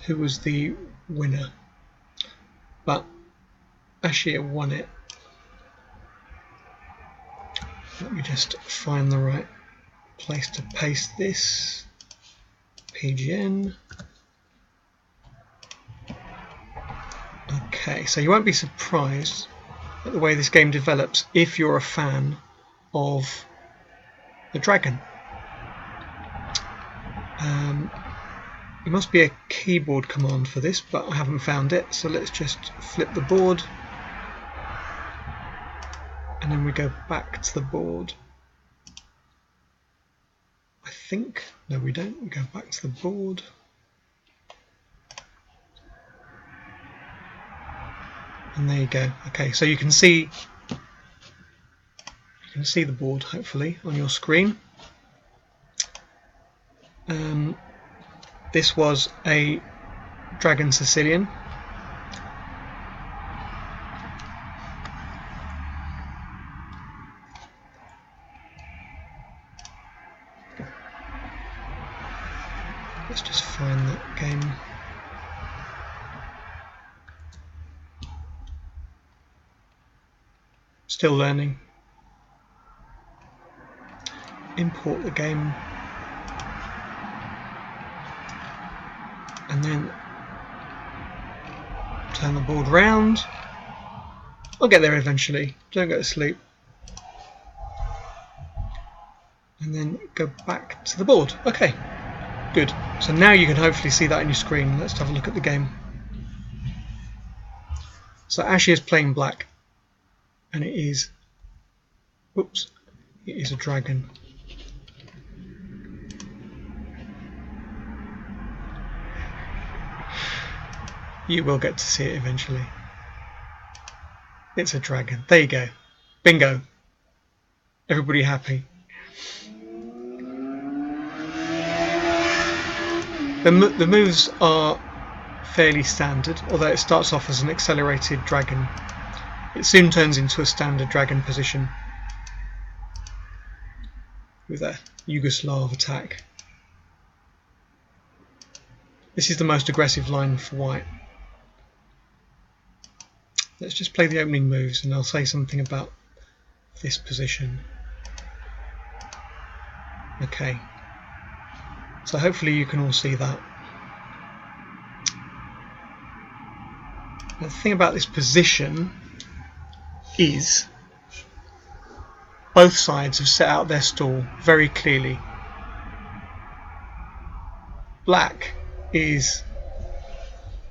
who was the winner. But Ashir won it. Let me just find the right place to paste this. PGN. Okay, so you won't be surprised at the way this game develops if you're a fan of the dragon. There must be a keyboard command for this, but I haven't found it, so let's just flip the board, and then we go back to the board. I think, no we don't, we go back to the board. And there you go. Okay, so you can see the board hopefully on your screen. This was a Dragon Sicilian, Let's just find that game. Still learning. Import the game. And then turn the board round. I'll get there eventually. Don't go to sleep. And then go back to the board. Okay, good. So now you can hopefully see that on your screen. Let's have a look at the game. So Ashy is playing black, and it is, whoops, it is a dragon. You will get to see it eventually. It's a dragon. There you go. Bingo. Everybody happy. The moves are fairly standard, although it starts off as an accelerated dragon. It soon turns into a standard dragon position with a Yugoslav attack. This is the most aggressive line for white. Let's just play the opening moves and I'll say something about this position. Okay, so hopefully you can all see that. Now, the thing about this position is both sides have set out their stall very clearly. Black is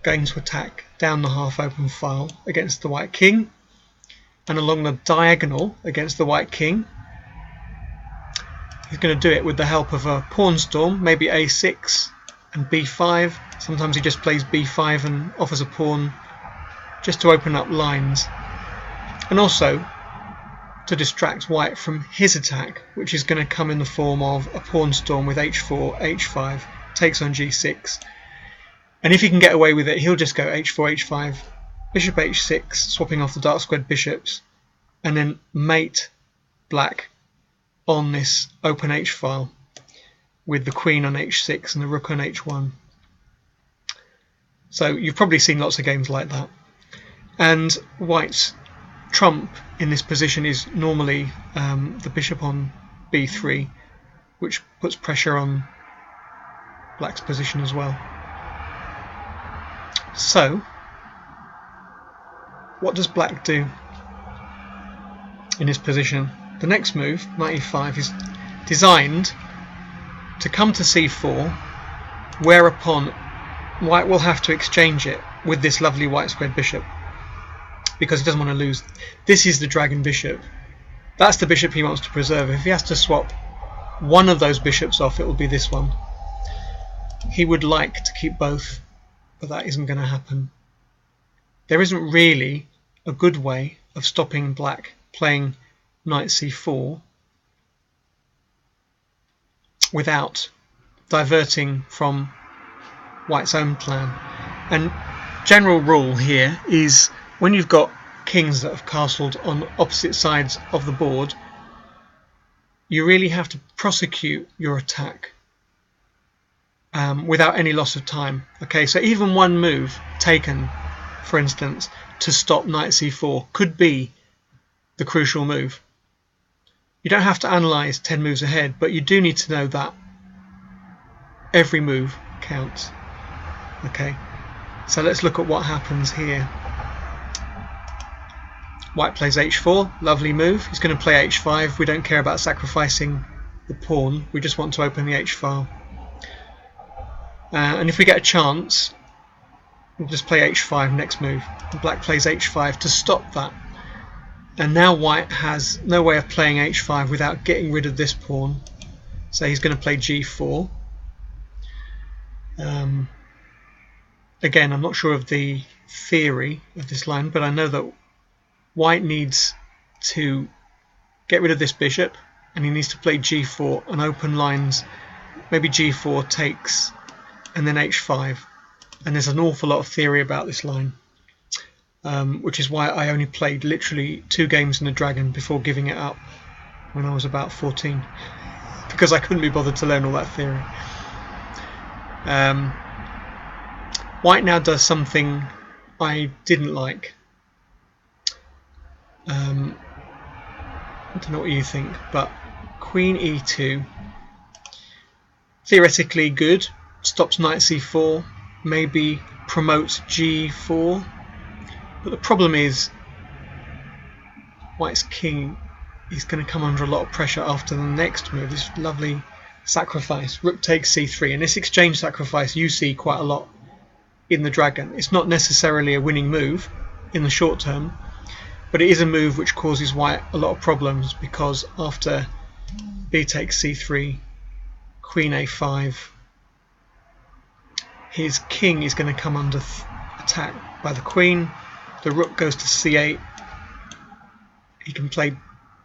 going to attack down the half open file against the white king and along the diagonal against the white king. He's going to do it with the help of a pawn storm, maybe a6 and b5. Sometimes he just plays b5 and offers a pawn just to open up lines, and also to distract white from his attack, which is going to come in the form of a pawn storm with h4, h5, takes on g6. And if he can get away with it, he'll just go h4, h5, bishop h6, swapping off the dark squared bishops, and then mate black on this open h file with the queen on h6 and the rook on h1. So you've probably seen lots of games like that. And white's trump in this position is normally the bishop on b3, which puts pressure on black's position as well. So what does black do in this position? The next move, knight e5, is designed to come to c4, whereupon white will have to exchange it with this lovely white squared bishop, because he doesn't want to lose. This is the dragon bishop. That's the bishop he wants to preserve. If he has to swap one of those bishops off, it will be this one. He would like to keep both, but that isn't going to happen. There isn't really a good way of stopping black playing knight c4 without diverting from white's own plan. And general rule here is when you've got kings that have castled on opposite sides of the board, you really have to prosecute your attack without any loss of time. Okay, so even one move taken, for instance, to stop knight c4 could be the crucial move. You don't have to analyse 10 moves ahead, but you do need to know that every move counts. Okay, so let's look at what happens here. White plays h4, lovely move. He's going to play h5. We don't care about sacrificing the pawn, we just want to open the h file. And if we get a chance, we'll just play h5 next move. Black plays h5 to stop that. And now white has no way of playing h5 without getting rid of this pawn. So he's going to play g4. Again, I'm not sure of the theory of this line, but I know that white needs to get rid of this bishop and he needs to play g4 and open lines. Maybe g4 takes and then h5. And there's an awful lot of theory about this line. Which is why I only played literally 2 games in the Dragon before giving it up when I was about 14, because I couldn't be bothered to learn all that theory. White now does something I didn't like. I don't know what you think, but Queen e2, theoretically good, stops knight c4, maybe promotes g4, but the problem is White's king is going to come under a lot of pressure after the next move, this lovely sacrifice. Rook takes c3, and this exchange sacrifice you see quite a lot in the Dragon. It's not necessarily a winning move in the short term, but it is a move which causes White a lot of problems, because after b takes c3, queen a5, his king is going to come under attack by the queen. The rook goes to c8. He can play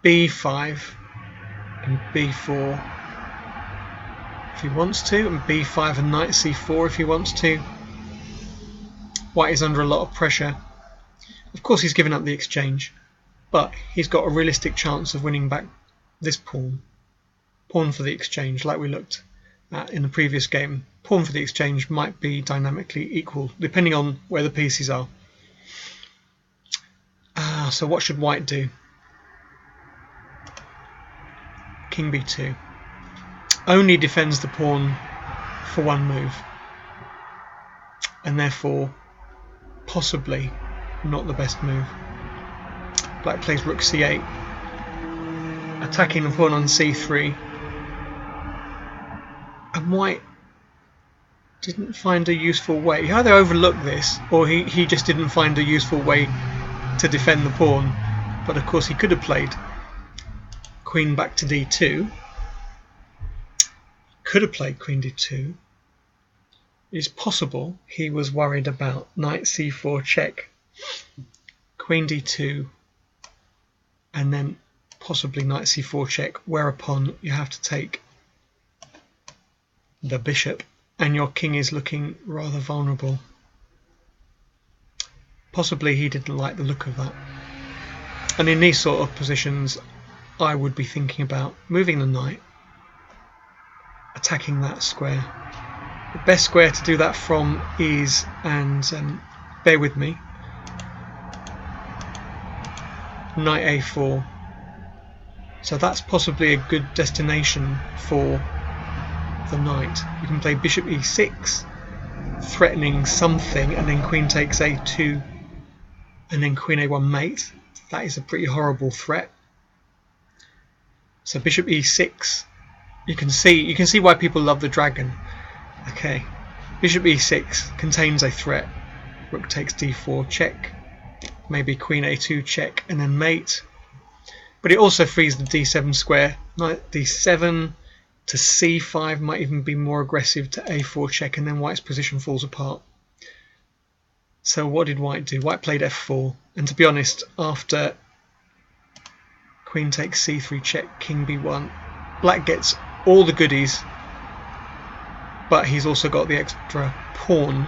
b5 and b4 if he wants to, and b5 and knight c4 if he wants to. White is under a lot of pressure. Of course he's given up the exchange, but he's got a realistic chance of winning back this pawn. Pawn for the exchange, like we looked at in the previous game. Pawn for the exchange might be dynamically equal, depending on where the pieces are. So what should White do? King b2. Only defends the pawn for one move, and therefore possibly not the best move. Black plays rook c8, attacking the pawn on c3, and White didn't find a useful way. He either overlooked this, or he just didn't find a useful way to defend the pawn. But of course he could have played queen back to d2, could have played queen d2. It's possible he was worried about knight c4 check, queen d2, and then possibly knight c4 check, whereupon you have to take the bishop and your king is looking rather vulnerable. Possibly he didn't like the look of that. And in these sort of positions I would be thinking about moving the knight, attacking that square. The best square to do that from is, and bear with me, knight a4. So that's possibly a good destination for the knight. You can play bishop e6, threatening something, and then queen takes a2, and then queen a1 mate. That is a pretty horrible threat. So bishop e6. You can see why people love the Dragon. Okay, bishop e6 contains a threat. Rook takes d4 check, maybe queen a2 check and then mate. But it also frees the d7 square. Knight d7 to c5 might even be more aggressive to a4 check, and then White's position falls apart. So what did White do? White played f4, and to be honest, after queen takes c3 check, king b1, Black gets all the goodies, but he's also got the extra pawn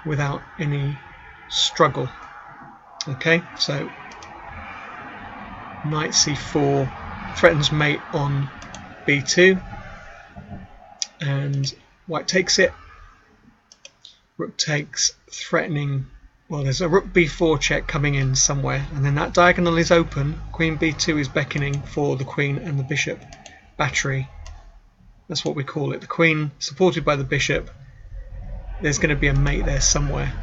without any struggle. Okay, so knight c4 threatens mate on b2, and White takes it. Rook takes, threatening, well, there's a rook b4 check coming in somewhere, and then that diagonal is open. Queen b2 is beckoning for the queen and the bishop battery. That's what we call it. The queen supported by the bishop. There's going to be a mate there somewhere.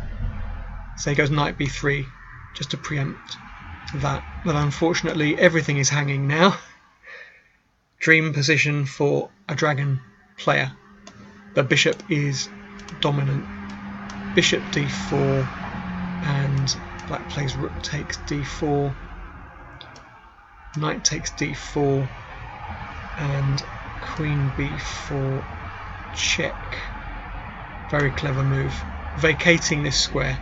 So he goes knight b3 just to preempt that. But unfortunately everything is hanging now. Dream position for a Dragon player. The bishop is dominant. Bishop d4, and Black plays rook takes d4, knight takes d4, and queen b4 check. Very clever move, vacating this square.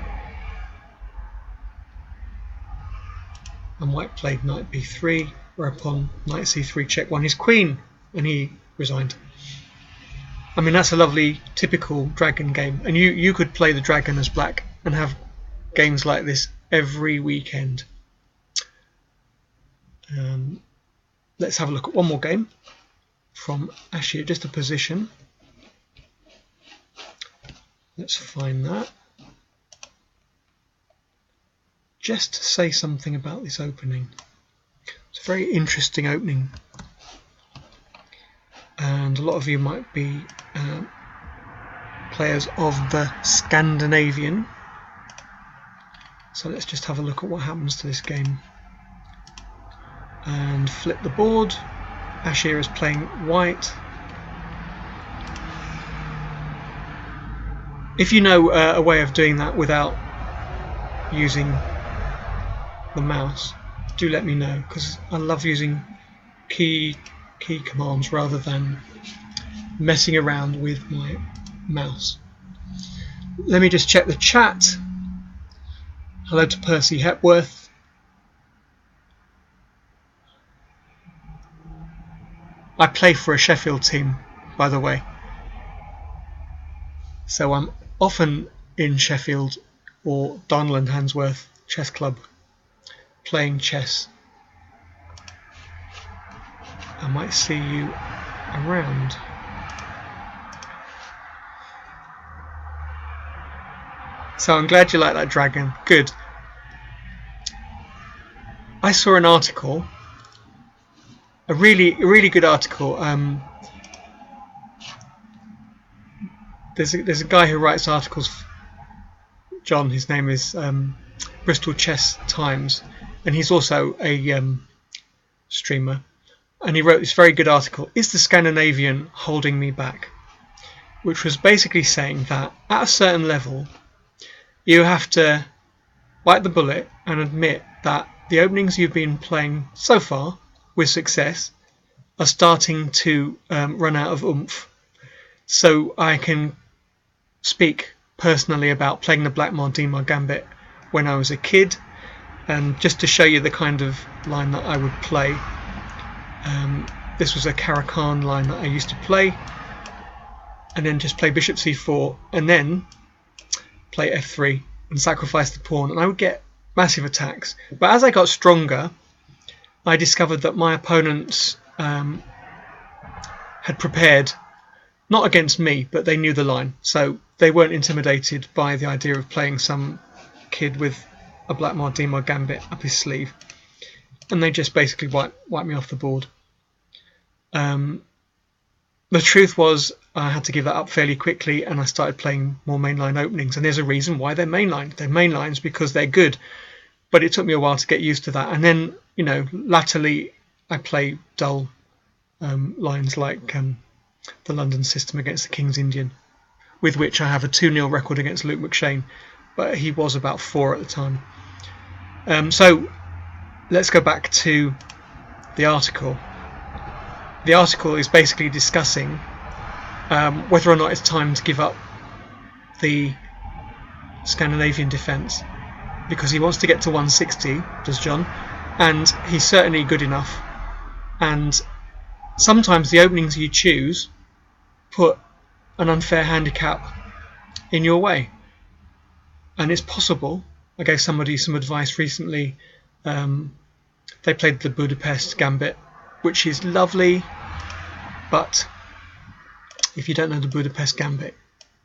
And White played knight b3, whereupon knight c3 check won his queen, and he resigned. I mean, that's a lovely typical Dragon game, and you could play the Dragon as Black and have games like this every weekend. Let's have a look at one more game from Ashir, just a position. Let's find that. Just to say something about this opening. It's a very interesting opening, and a lot of you might be players of the Scandinavian. So let's just have a look at what happens to this game. And flip the board. Ashir is playing white. If you know a way of doing that without using the mouse, do let me know, because I love using key commands rather than messing around with my mouse. Let me just check the chat. Hello to Percy Hepworth. I play for a Sheffield team, by the way. So I'm often in Sheffield or Darnell and Handsworth Chess Club playing chess. I might see you around. So I'm glad you like that dragon. Good. I saw an article, a really good article. There's a guy who writes articles. John, his name is Bristol Chess Times, and he's also a streamer. And he wrote this very good article, "Is the Scandinavian holding me back?" Which was basically saying that at a certain level, you have to bite the bullet and admit that the openings you've been playing so far with success are starting to run out of oomph. So I can speak personally about playing the Black Mardima Gambit when I was a kid, and just to show you the kind of line that I would play. This was a Caro-Kann line that I used to play, and then just play bishop c4 and then play f3 and sacrifice the pawn, and I would get massive attacks. But as I got stronger, I discovered that my opponents had prepared, not against me, but they knew the line, so they weren't intimidated by the idea of playing some kid with a Black Mardima Gambit up his sleeve, and they just basically wiped me off the board. The truth was I had to give that up fairly quickly, and I started playing more mainline openings, and there's a reason why they're mainline. They're mainlines because they're good, but it took me a while to get used to that. And then, you know, latterly I play dull lines like the London system against the King's Indian, with which I have a 2-0 record against Luke McShane, but he was about 4 at the time. So let's go back to the article. The article is basically discussing whether or not it's time to give up the Scandinavian defence, because he wants to get to 160, does John, and he's certainly good enough. And sometimes the openings you choose put an unfair handicap in your way, and it's possible. I gave somebody some advice recently. They played the Budapest Gambit, which is lovely, but if you don't know the Budapest Gambit,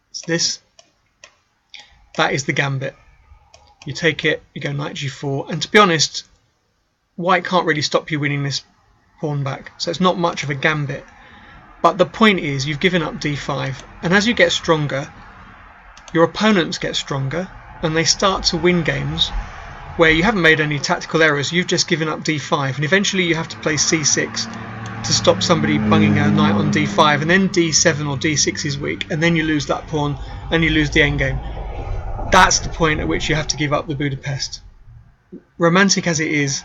it's this. That is the Gambit. You take it, you go knight g4, and to be honest, white can't really stop you winning this pawn back, so it's not much of a gambit. But the point is, you've given up d5, and as you get stronger, your opponents get stronger, and they start to win games where you haven't made any tactical errors, you've just given up d5, and eventually you have to play c6 to stop somebody bunging a knight on d5, and then d7 or d6 is weak, and then you lose that pawn and you lose the endgame. That's the point at which you have to give up the Budapest. Romantic as it is,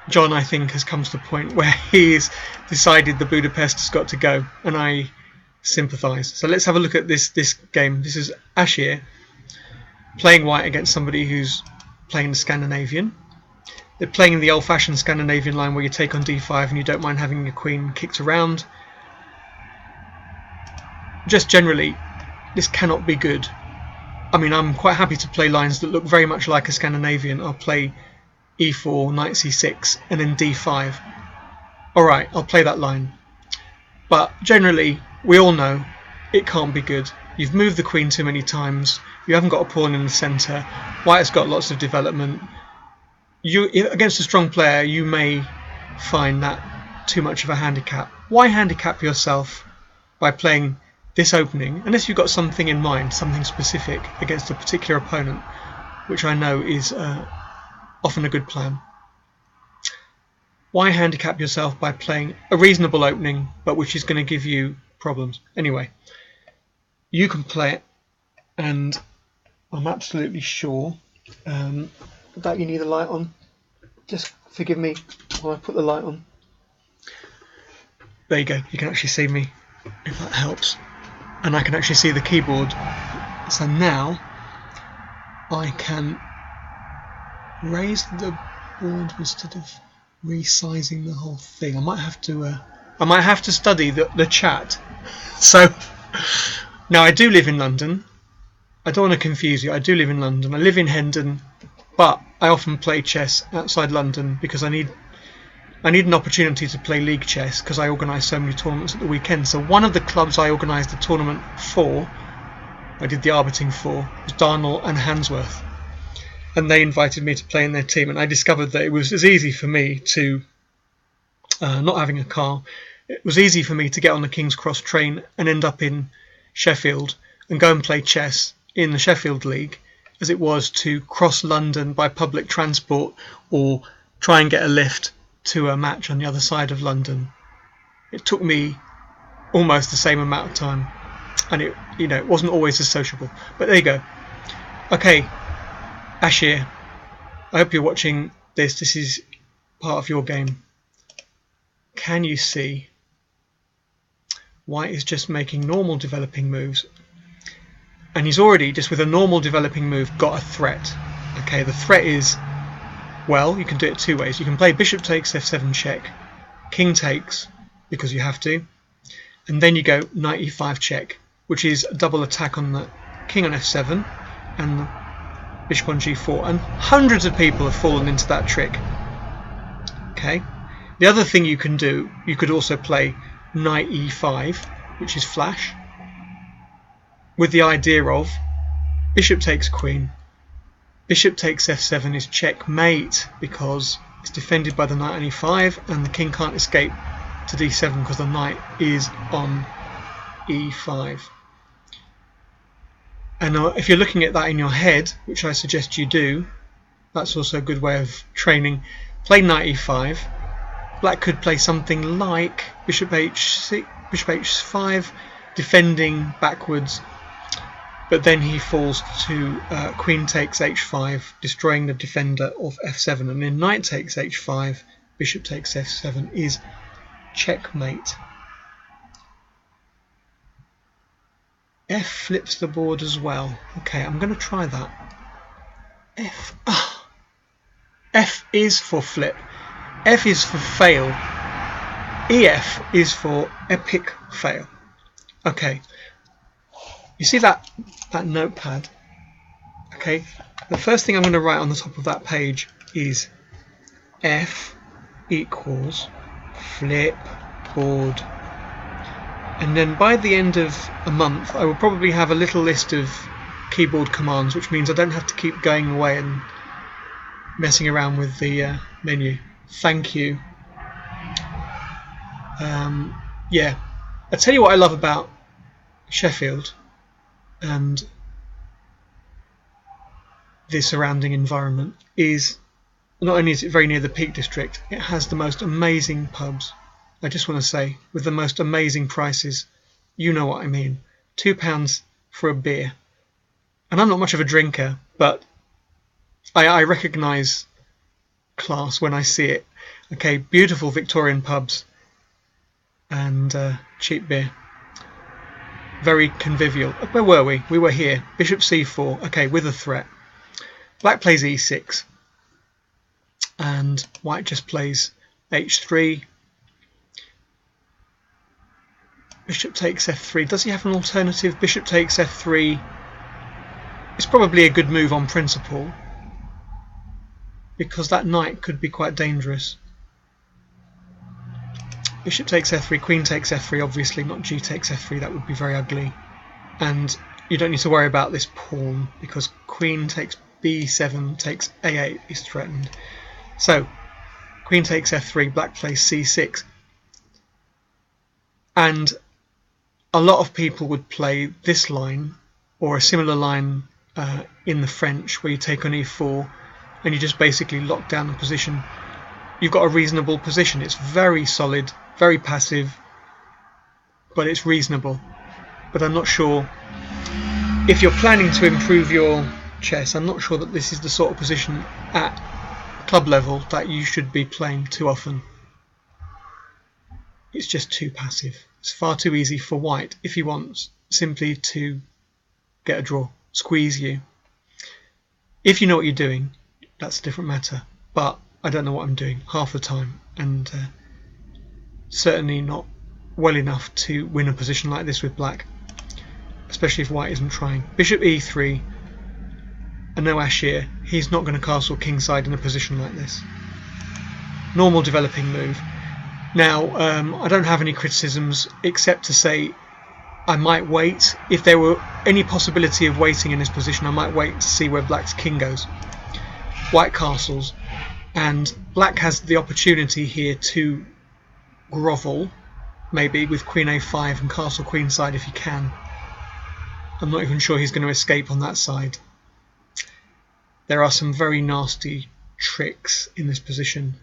John, I think, has come to the point where he's decided the Budapest has got to go, and I sympathise. So let's have a look at this game. This is Ashir playing white against somebody who's playing the Scandinavian. They're playing the old-fashioned Scandinavian line where you take on d5 and you don't mind having your queen kicked around. Just generally, this cannot be good. I mean, I'm quite happy to play lines that look very much like a Scandinavian. I'll play e4, knight c6, and then d5. Alright, I'll play that line. But generally, we all know it can't be good. You've moved the queen too many times. You haven't got a pawn in the centre. White has got lots of development. Against a strong player, you may find that too much of a handicap. Why handicap yourself by playing this opening, unless you've got something in mind, something specific against a particular opponent, which I know is often a good plan. Why handicap yourself by playing a reasonable opening, but which is going to give you problems? Anyway, you can play it, and I'm absolutely sure that you need the light on. Just forgive me while I put the light on. There you go, you can actually see me, if that helps. And I can actually see the keyboard. So now I can raise the board instead of resizing the whole thing. I might have to study the chat. So now I do live in London. I don't want to confuse you. I do live in London. I live in Hendon, but I often play chess outside London because I need an opportunity to play league chess because I organise so many tournaments at the weekend. So one of the clubs I organised a tournament for, I did the arbiting for, was Darnell and Handsworth. And they invited me to play in their team, and I discovered that it was as easy for me to, not having a car, it was easy for me to get on the King's Cross train and end up in Sheffield and go and play chess in the Sheffield League as it was to cross London by public transport or try and get a lift to a match on the other side of London. It took me almost the same amount of time, and it wasn't always as sociable. But there you go. Okay. Ashir, I hope you're watching this. This is part of your game. Can you see White is just making normal developing moves? And he's already, just with a normal developing move, got a threat. Okay, the threat is, well, you can do it two ways. You can play bishop takes f7 check, king takes, because you have to, and then you go knight e5 check, which is a double attack on the king on f7 and the bishop on g4, and hundreds of people have fallen into that trick. Okay. The other thing you can do, you could also play knight e5, which is flash, with the idea of bishop takes queen, bishop takes f7 is checkmate because it's defended by the knight on e5 and the king can't escape to d7 because the knight is on e5. And if you're looking at that in your head, which I suggest you do, that's also a good way of training. Play knight e5. Black could play something like bishop h6, bishop h5, defending backwards, but then he falls to queen takes h5, destroying the defender of f7, and then knight takes h5, bishop takes f7 is checkmate. F flips the board as well. Okay, I'm going to try that. F is for flip. F is for fail. EF is for epic fail. Okay. You see that notepad? Okay. The first thing I'm going to write on the top of that page is F equals flip board. And then by the end of a month, I will probably have a little list of keyboard commands, which means I don't have to keep going away and messing around with the menu. Thank you. Yeah, I tell you what I love about Sheffield and the surrounding environment is not only is it very near the Peak District, it has the most amazing pubs. I just want to say, with the most amazing prices. You know what I mean. £2 for a beer. And I'm not much of a drinker, but I recognise class when I see it. Okay, beautiful Victorian pubs and cheap beer. Very convivial. Where were we? We were here. Bishop c4. Okay, with a threat. Black plays e6. And White just plays h3. Bishop takes f3. Does he have an alternative? Bishop takes f3. It's probably a good move on principle, because that knight could be quite dangerous. Bishop takes f3, queen takes f3, obviously not g takes f3, that would be very ugly. and you don't need to worry about this pawn because queen takes b7 takes a8 is threatened. So queen takes f3, black plays c6, and a lot of people would play this line or a similar line in the French where you take on e4 and you just basically lock down the position. You've got a reasonable position. It's very solid, very passive, but it's reasonable. But I'm not sure, if you're planning to improve your chess, I'm not sure that this is the sort of position at club level that you should be playing too often. It's just too passive. It's far too easy for white if he wants simply to get a draw, squeeze you. If you know what you're doing, that's a different matter. But I don't know what I'm doing half the time, and certainly not well enough to win a position like this with black, especially if white isn't trying. Bishop e3, and no ash here. He's not going to castle kingside in a position like this. Normal developing move. Now, I don't have any criticisms except to say I might wait. If there were any possibility of waiting in this position, I might wait to see where black's king goes. White castles, and black has the opportunity here to grovel, maybe with queen a5 and castle queenside if he can. I'm not even sure he's going to escape on that side. There are some very nasty tricks in this position.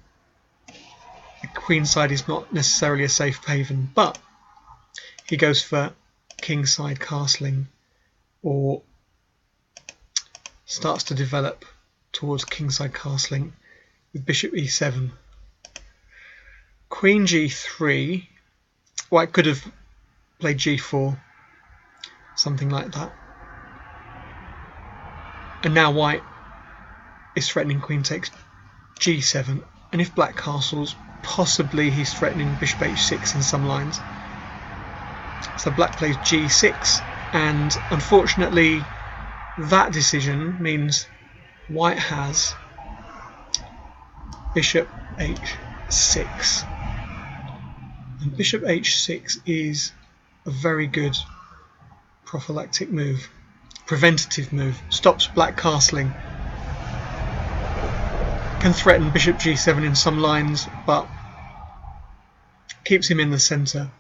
The queenside is not necessarily a safe haven, but he goes for kingside castling, or starts to develop towards kingside castling with bishop e7. Queen g3. White could have played g4, something like that. And now white is threatening queen takes g7, and if black castles, possibly he's threatening bishop h6 in some lines. So black plays g6, and unfortunately that decision means white has bishop h6, and bishop h6 is a very good prophylactic move, preventative move, stops black castling, can threaten bishop g7 in some lines, but keeps him in the centre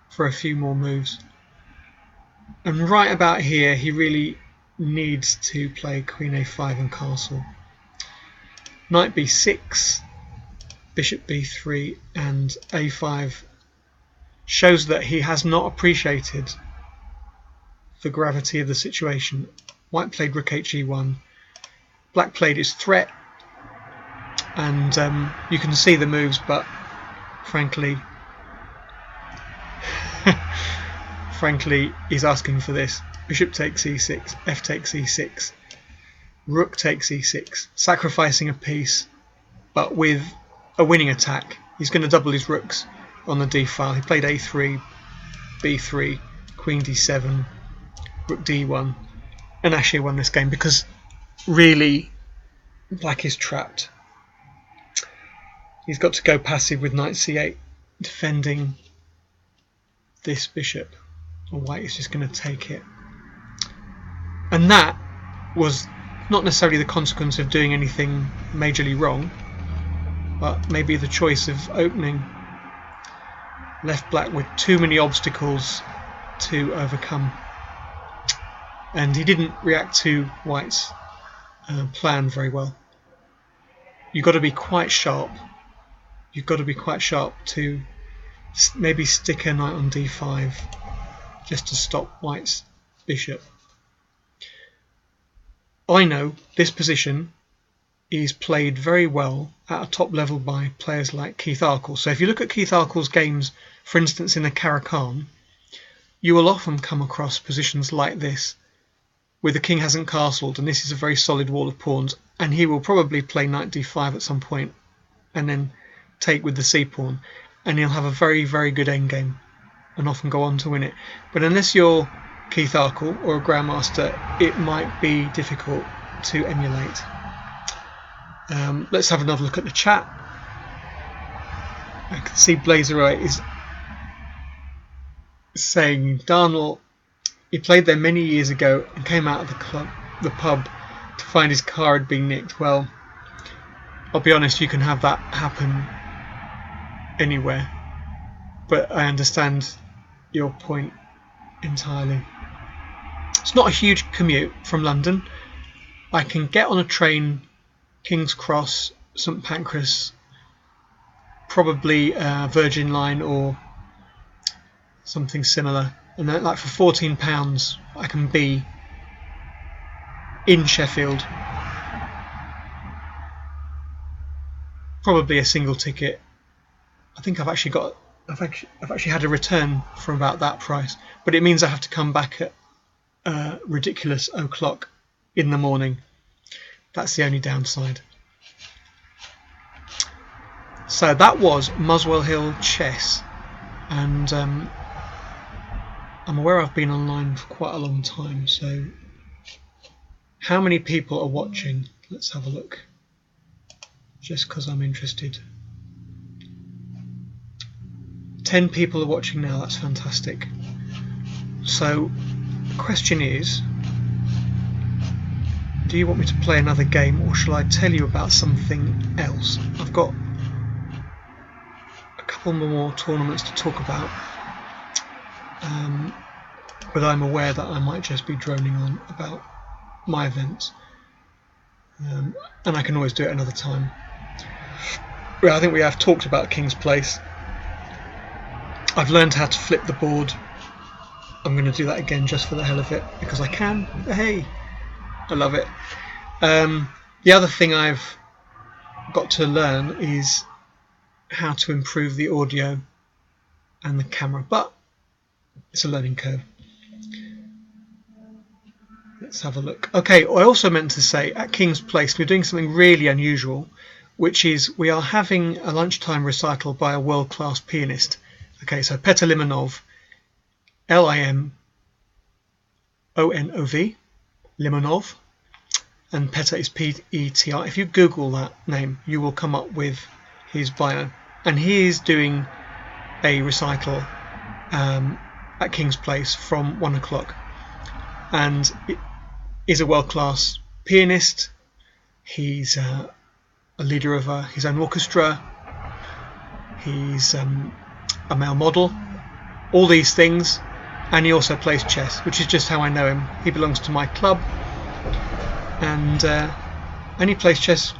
for a few more moves. And right about here he really needs to play queen a5 and castle. Knight b6, bishop b3 and a5 shows that he has not appreciated the gravity of the situation. White played rook h1, black played his threat, and you can see the moves, but frankly he's asking for this. Bishop takes e6, f takes e6, rook takes e6, sacrificing a piece, but with a winning attack. He's going to double his rooks on the d file. He played a3, b3, queen d7, rook d1, and actually won this game because really black is trapped. He's got to go passive with knight c8, defending this bishop, or white is just going to take it. And that was not necessarily the consequence of doing anything majorly wrong, but maybe the choice of opening. Left black with too many obstacles to overcome, and he didn't react to white's plan very well. You've got to be quite sharp. You've got to be quite sharp to maybe stick a knight on d5 just to stop white's bishop. I know this position is played very well at a top level by players like Keith Arkle. So if you look at Keith Arkle's games, for instance in the Caracan, you will often come across positions like this where the king hasn't castled and this is a very solid wall of pawns, and he will probably play knight d5 at some point and then take with the c pawn, and he'll have a very, very good endgame and often go on to win it. But unless you're Keith Arkle or a grandmaster, it might be difficult to emulate. Let's have another look at the chat. I can see Blazerite is saying, Darnell, He played there many years ago and came out of the pub, to find his car had been nicked. Well, I'll be honest, you can have that happen anywhere, but I understand your point entirely. It's not a huge commute from London. I can get on a train, King's Cross, St Pancras, probably Virgin Line or something similar, and then, like, for £14 I can be in Sheffield. Probably a single ticket. I think I've actually had a return for about that price, but it means I have to come back at ridiculous o'clock in the morning. That's the only downside. So that was Muswell Hill Chess, and I'm aware I've been online for quite a long time, so how many people are watching? Let's have a look, just because I'm interested. 10 people are watching now, that's fantastic. So the question is, do you want me to play another game, or shall I tell you about something else? I've got a couple more tournaments to talk about, but I'm aware that I might just be droning on about my events, and I can always do it another time. Well, I think we have talked about King's Place. I've learned how to flip the board. I'm going to do that again just for the hell of it, because I can. Hey, I love it. The other thing I've got to learn is how to improve the audio and the camera, but it's a learning curve. Let's have a look. Okay, I also meant to say, at King's Place we're doing something really unusual, which is we are having a lunchtime recital by a world-class pianist. Okay, so Petr Limonov, Limonov, Limonov, and Petr is Petr. If you Google that name, you will come up with his bio, and he is doing a recital at King's Place from 1 o'clock, and is a world-class pianist. He's a leader of his own orchestra. He's a male model, all these things, and he also plays chess, which is just how I know him. He belongs to my club, and he plays chess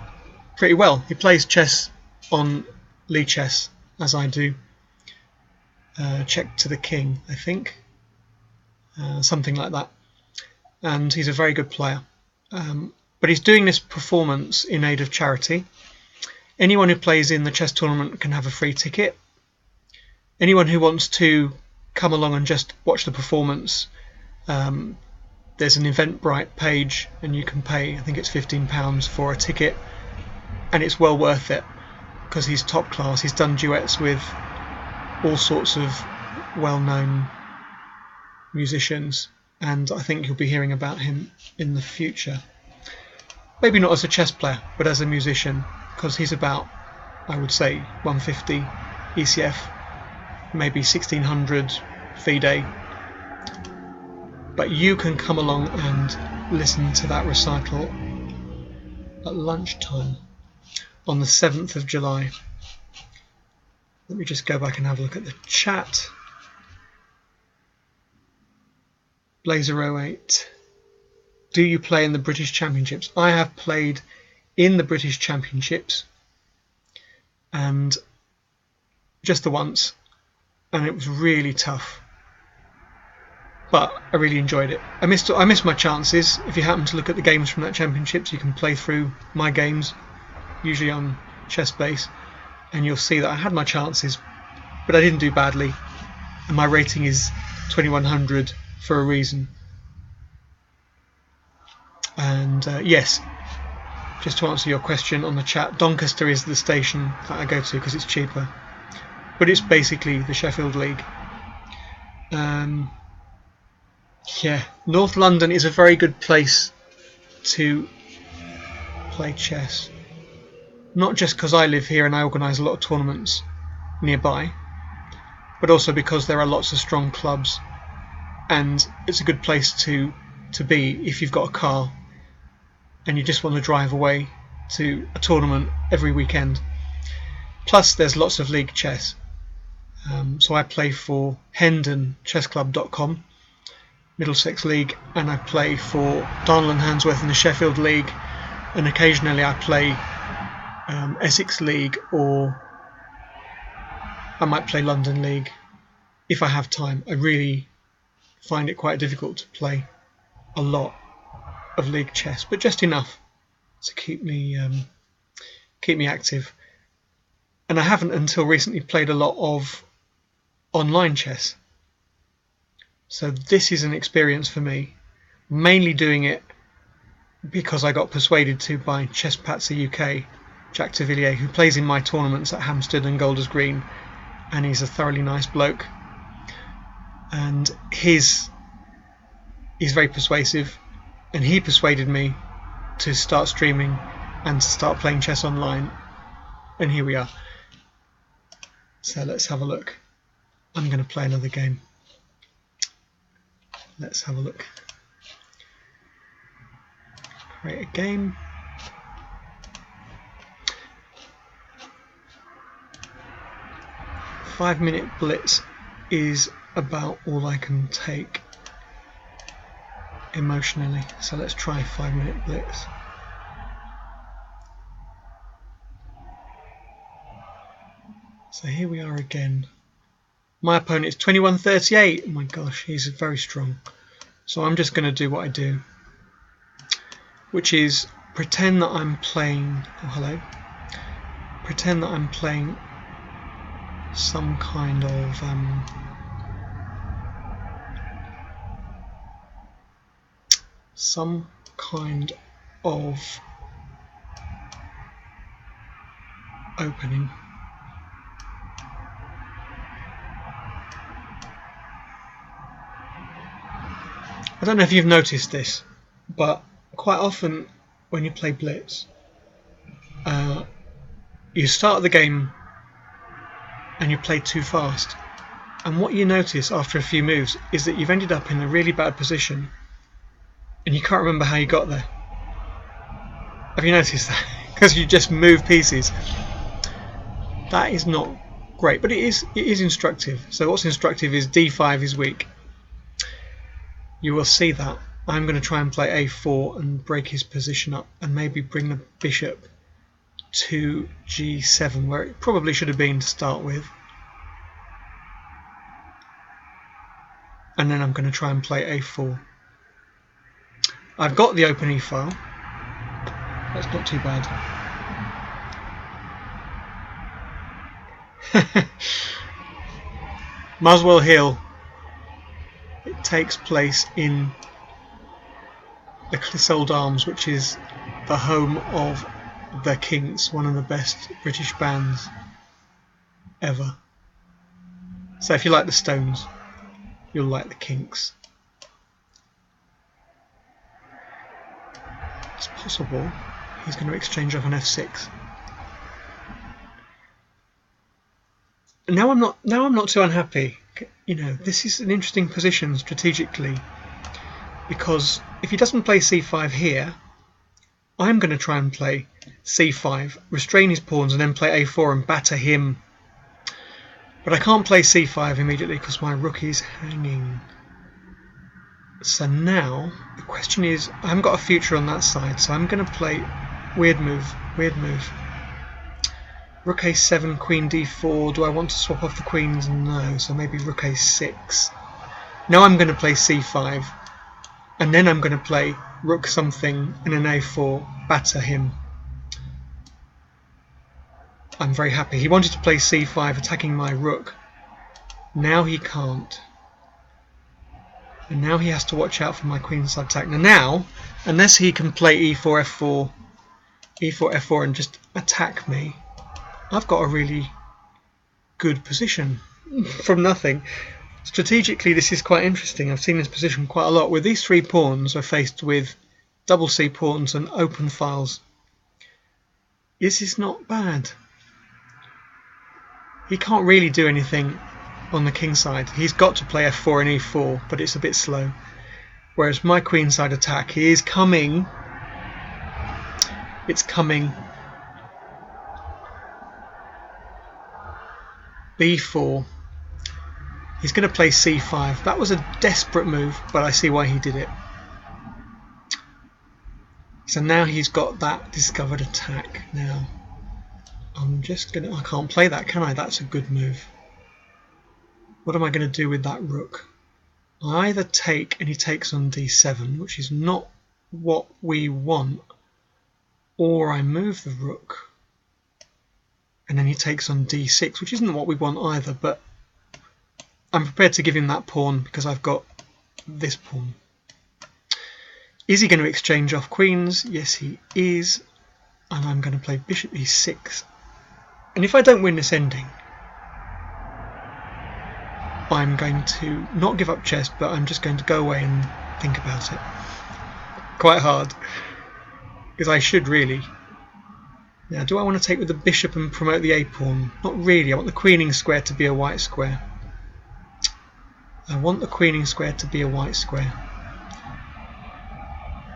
pretty well. He plays chess on Lee Chess, as I do. Check to the king, I think, something like that. And he's a very good player, but he's doing this performance in aid of charity. Anyone who plays in the chess tournament can have a free ticket. Anyone who wants to come along and just watch the performance, there's an Eventbrite page, and you can pay, I think it's £15 for a ticket, and it's well worth it because he's top class. He's done duets with all sorts of well-known musicians, and I think you'll be hearing about him in the future. Maybe not as a chess player, but as a musician, because he's about, I would say, 150 ECF, maybe 1600 FIDE. But you can come along and listen to that recital at lunchtime on the 7th of July. Let me just go back and have a look at the chat. Blazer08. Do you play in the British Championships? I have played in the British Championships, and just the once, and it was really tough, but I really enjoyed it. I missed my chances. If you happen to look at the games from that championships, you can play through my games, usually on ChessBase, and you'll see that I had my chances, but I didn't do badly, and my rating is 2100 for a reason. And yes, just to answer your question on the chat, Doncaster is the station that I go to because it's cheaper, but it's basically the Sheffield League. Yeah, North London is a very good place to play chess, not just because I live here and I organise a lot of tournaments nearby, but also because there are lots of strong clubs, and it's a good place to be if you've got a car and you just want to drive away to a tournament every weekend. Plus there's lots of league chess. So I play for HendonChessClub.com, Middlesex League, and I play for Darnell and Handsworth in the Sheffield League, and occasionally I play Essex League, or I might play London League if I have time. I really find it quite difficult to play a lot of league chess, but just enough to keep me active. And I haven't until recently played a lot of online chess, so this is an experience for me, mainly doing it because I got persuaded to by Chess Patzer UK, Jack de Villiers, who plays in my tournaments at Hampstead and Golders Green, and he's a thoroughly nice bloke, and he's very persuasive, and he persuaded me to start streaming and to start playing chess online, and here we are. So let's have a look. I'm going to play another game. Let's have a look. Create a game. Five-minute blitz is about all I can take emotionally. So let's try 5-minute blitz. So here we are again. My opponent is 21-38. Oh my gosh, he's very strong. So I'm just going to do what I do, which is pretend that I'm playing. Oh, hello. Pretend that I'm playing some kind of opening. I don't know if you've noticed this, but quite often when you play blitz, you start the game and you play too fast, and what you notice after a few moves is that you've ended up in a really bad position and you can't remember how you got there. Have you noticed that? Because you just move pieces. That is not great, but it is instructive. So what's instructive is d5 is weak. You will see that. I'm going to try and play a4 and break his position up and maybe bring the bishop to g7, where it probably should have been to start with. And then I'm going to try and play a4. I've got the open e-file. That's not too bad. Muswell Hill. It takes place in the Clissold Arms, which is the home of the Kinks, one of the best British bands ever. So if you like the Stones, you'll like the Kinks. It's possible he's going to exchange off an f6. Now I'm not too unhappy. You know, this is an interesting position strategically, because if he doesn't play c5 here, I'm going to try and play c5, restrain his pawns, and then play a4 and batter him. But I can't play c5 immediately because my rook is hanging. So now the question is, I haven't got a future on that side, so I'm going to play weird move. Rook a7, queen d4. Do I want to swap off the queens? No, so maybe rook a6. Now I'm going to play c5, and then I'm going to play rook something and an a4, batter him. I'm very happy. He wanted to play c5, attacking my rook. Now he can't. And now he has to watch out for my queenside attack. Now, unless he can play e4, f4, e4, f4 and just attack me, I've got a really good position from nothing. Strategically, this is quite interesting. I've seen this position quite a lot, where these three pawns are faced with double C pawns and open files. This is not bad. He can't really do anything on the king side. He's got to play f4 and e4, but it's a bit slow. Whereas my queenside attack is coming. It's coming. b4. He's going to play c5. That was a desperate move, but I see why he did it. So now he's got that discovered attack. Now I'm just going to... I can't play that, can I? That's a good move. What am I going to do with that rook? I either take and he takes on d7, which is not what we want, or I move the rook and then he takes on d6, which isn't what we want either, but I'm prepared to give him that pawn because I've got this pawn. Is he going to exchange off queens? Yes, he is. And I'm going to play bishop e6. And if I don't win this ending, I'm going to not give up chess, but I'm just going to go away and think about it. Quite hard. Because I should really. Now, do I want to take with the bishop and promote the a-pawn? Not really. I want the queening square to be a white square. I want the queening square to be a white square.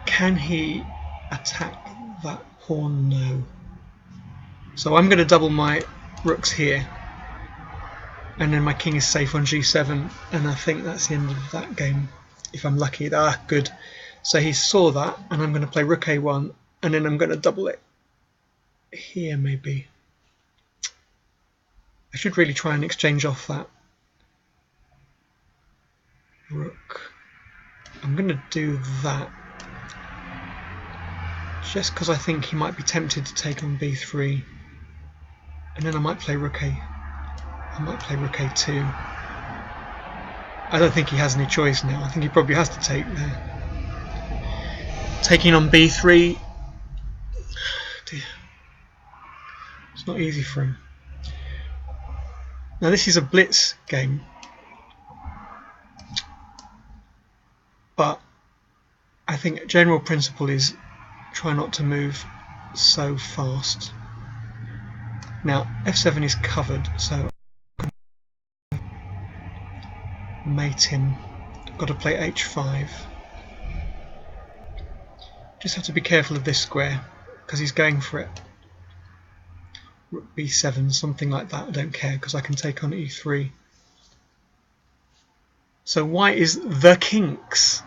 Can he attack that pawn? No. So I'm going to double my rooks here. And then my king is safe on g7. And I think that's the end of that game. If I'm lucky. Ah, good. So he saw that. And I'm going to play rook a1. And then I'm going to double it here maybe. I should really try and exchange off that rook. I'm going to do that. Just because I think he might be tempted to take on b3, and then I might play rook a. I might play rook a2. I don't think he has any choice now. I think he probably has to take there. Taking on b3. Dear. It's not easy for him. Now this is a blitz game, but I think general principle is try not to move so fast. Now f7 is covered, so mate him. Got to play h5. Just have to be careful of this square because he's going for it. Rook b7, something like that. I don't care because I can take on e3. So white is the kinks.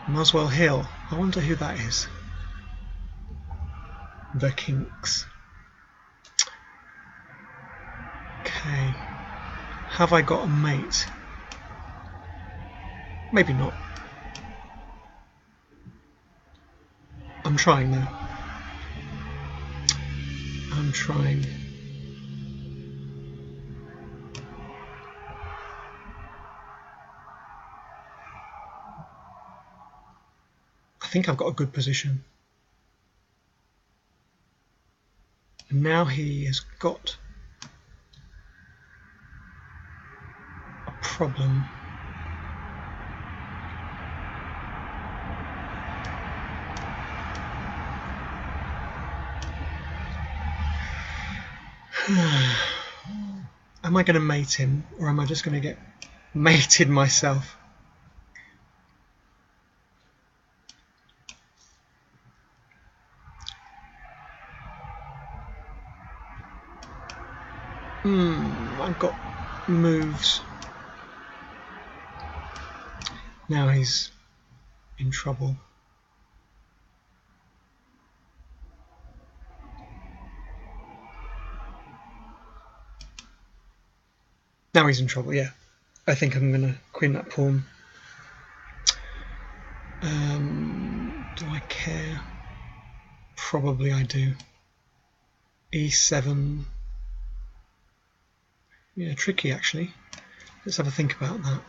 Muswell Hill. I wonder who that is. The kinks. Okay. Have I got a mate? Maybe not. I'm trying though. I'm trying. I think I've got a good position. And now he has got a problem. Am I going to mate him, or am I just going to get mated myself? I've got moves. Now he's in trouble. Now he's in trouble, yeah. I think I'm going to queen that pawn. Do I care? Probably I do. e7. Yeah, tricky actually. Let's have a think about that.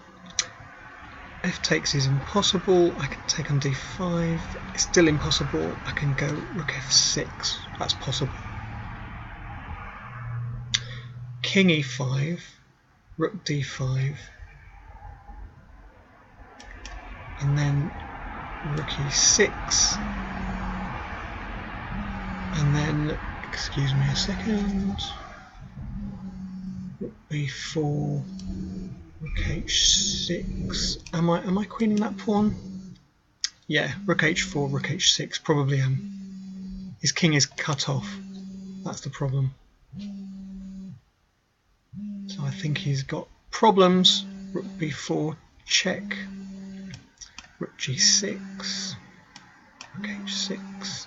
F takes is impossible. I can take on d5. It's still impossible. I can go rook f6. That's possible. King e5. Rook d5. And then rook e6. And then, excuse me a second. Rook b4, rook h6. Am I queening that pawn? Yeah, rook h4, rook h6. Probably am. His king is cut off. That's the problem. So I think he's got problems. Rook b4, check. Rook g6, rook h6.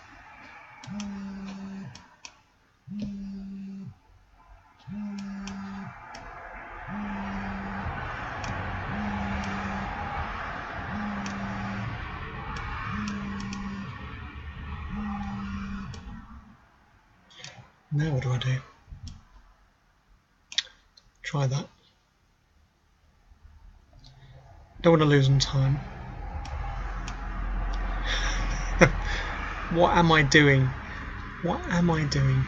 Now what do I do? Try that. Don't want to lose on time. What am I doing? What am I doing?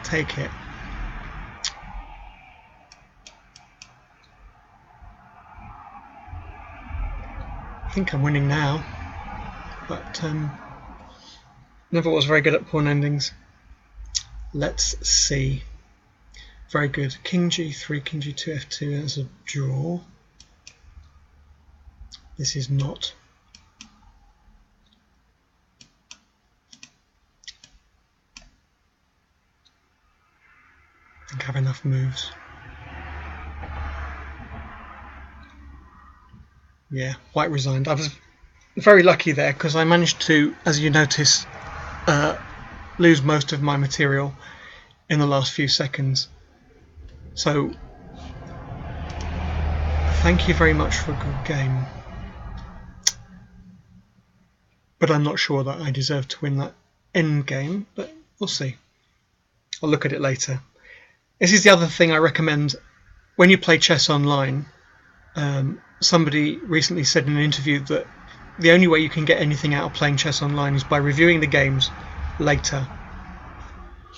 Take it. I think I'm winning now, but never was very good at pawn endings. Let's see. Very good. King g3, king g2, f2 as a draw. This is not. I think I have enough moves. Yeah, white resigned. I was very lucky there because I managed to, as you notice, lose most of my material in the last few seconds. So, thank you very much for a good game. But I'm not sure that I deserve to win that end game, but we'll see. I'll look at it later. This is the other thing I recommend when you play chess online. Somebody recently said in an interview that the only way you can get anything out of playing chess online is by reviewing the games later.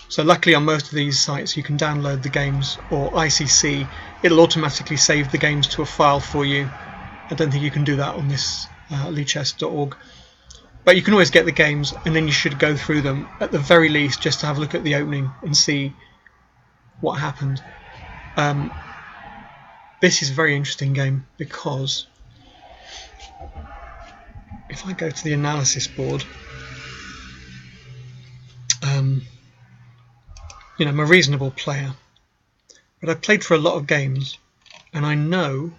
So luckily on most of these sites you can download the games, or ICC, it'll automatically save the games to a file for you. I don't think you can do that on this lichess.org. But you can always get the games, and then you should go through them at the very least just to have a look at the opening and see what happened. This is a very interesting game because if I go to the analysis board, you know, I'm a reasonable player, but I've played for a lot of games, and I know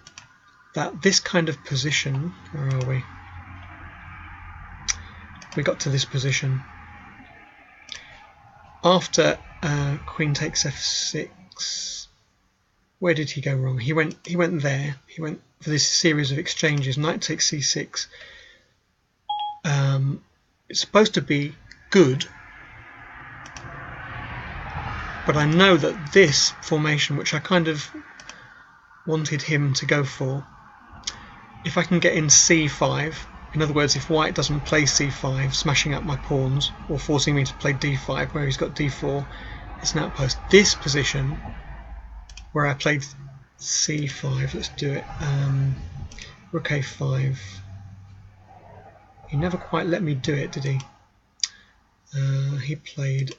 that this kind of position, where are we? We got to this position. After queen takes f6, where did he go wrong? He went there. He went for this series of exchanges. Knight takes c6. It's supposed to be good, but I know that this formation, which I kind of wanted him to go for, if I can get in c5, in other words, if white doesn't play c5, smashing up my pawns, or forcing me to play d5 where he's got d4, it's an outpost. This position, where I played c5, let's do it, rook a5, he never quite let me do it, did he? He played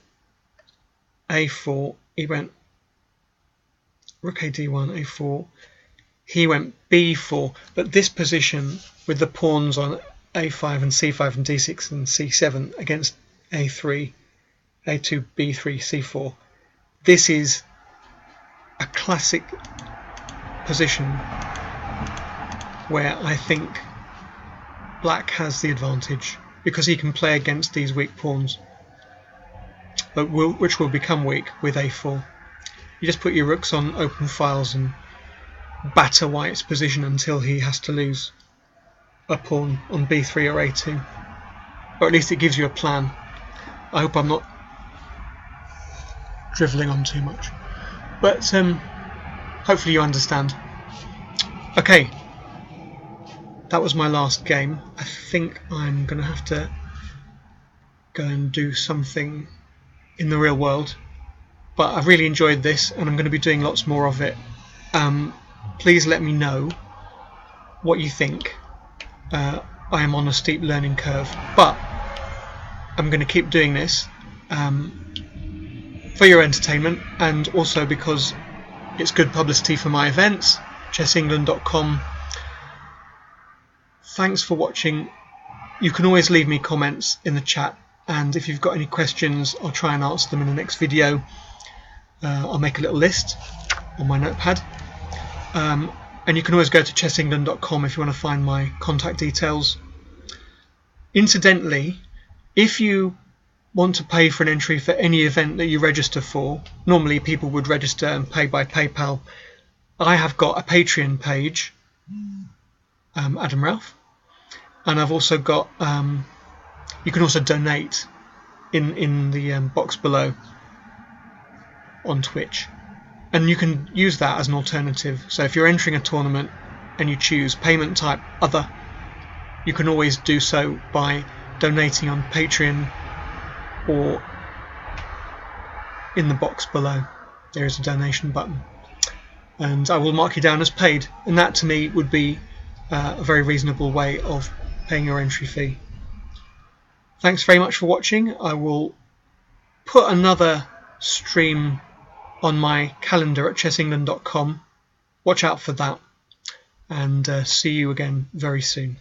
a4, he went rook a d1, a4, he went b4, but this position with the pawns on a5 and c5 and d6 and c7 against a3, a2, b3, c4, this is a classic position where I think black has the advantage because he can play against these weak pawns, but which will become weak with a4. You just put your rooks on open files and batter white's position until he has to lose a pawn on b3 or a2, or at least it gives you a plan. I hope I'm not drivelling on too much, but hopefully you understand. Okay, that was my last game. I think I'm going to have to go and do something in the real world, but I've really enjoyed this and I'm going to be doing lots more of it. Please let me know what you think. I am on a steep learning curve, but I'm going to keep doing this. for your entertainment, and also because it's good publicity for my events, chessengland.com. Thanks for watching. You can always leave me comments in the chat, and if you've got any questions, I'll try and answer them in the next video. I'll make a little list on my notepad. And you can always go to chessengland.com if you want to find my contact details. Incidentally, if you want to pay for an entry for any event that you register for, normally people would register and pay by PayPal. I have got a Patreon page, Adam Raoof, and I've also got, you can also donate in the box below on Twitch. And you can use that as an alternative. So if you're entering a tournament and you choose payment type other, you can always do so by donating on Patreon or in the box below. There is a donation button. And I will mark you down as paid. And that to me would be a very reasonable way of paying your entry fee. Thanks very much for watching. I will put another stream on my calendar at chessengland.com. Watch out for that, and see you again very soon.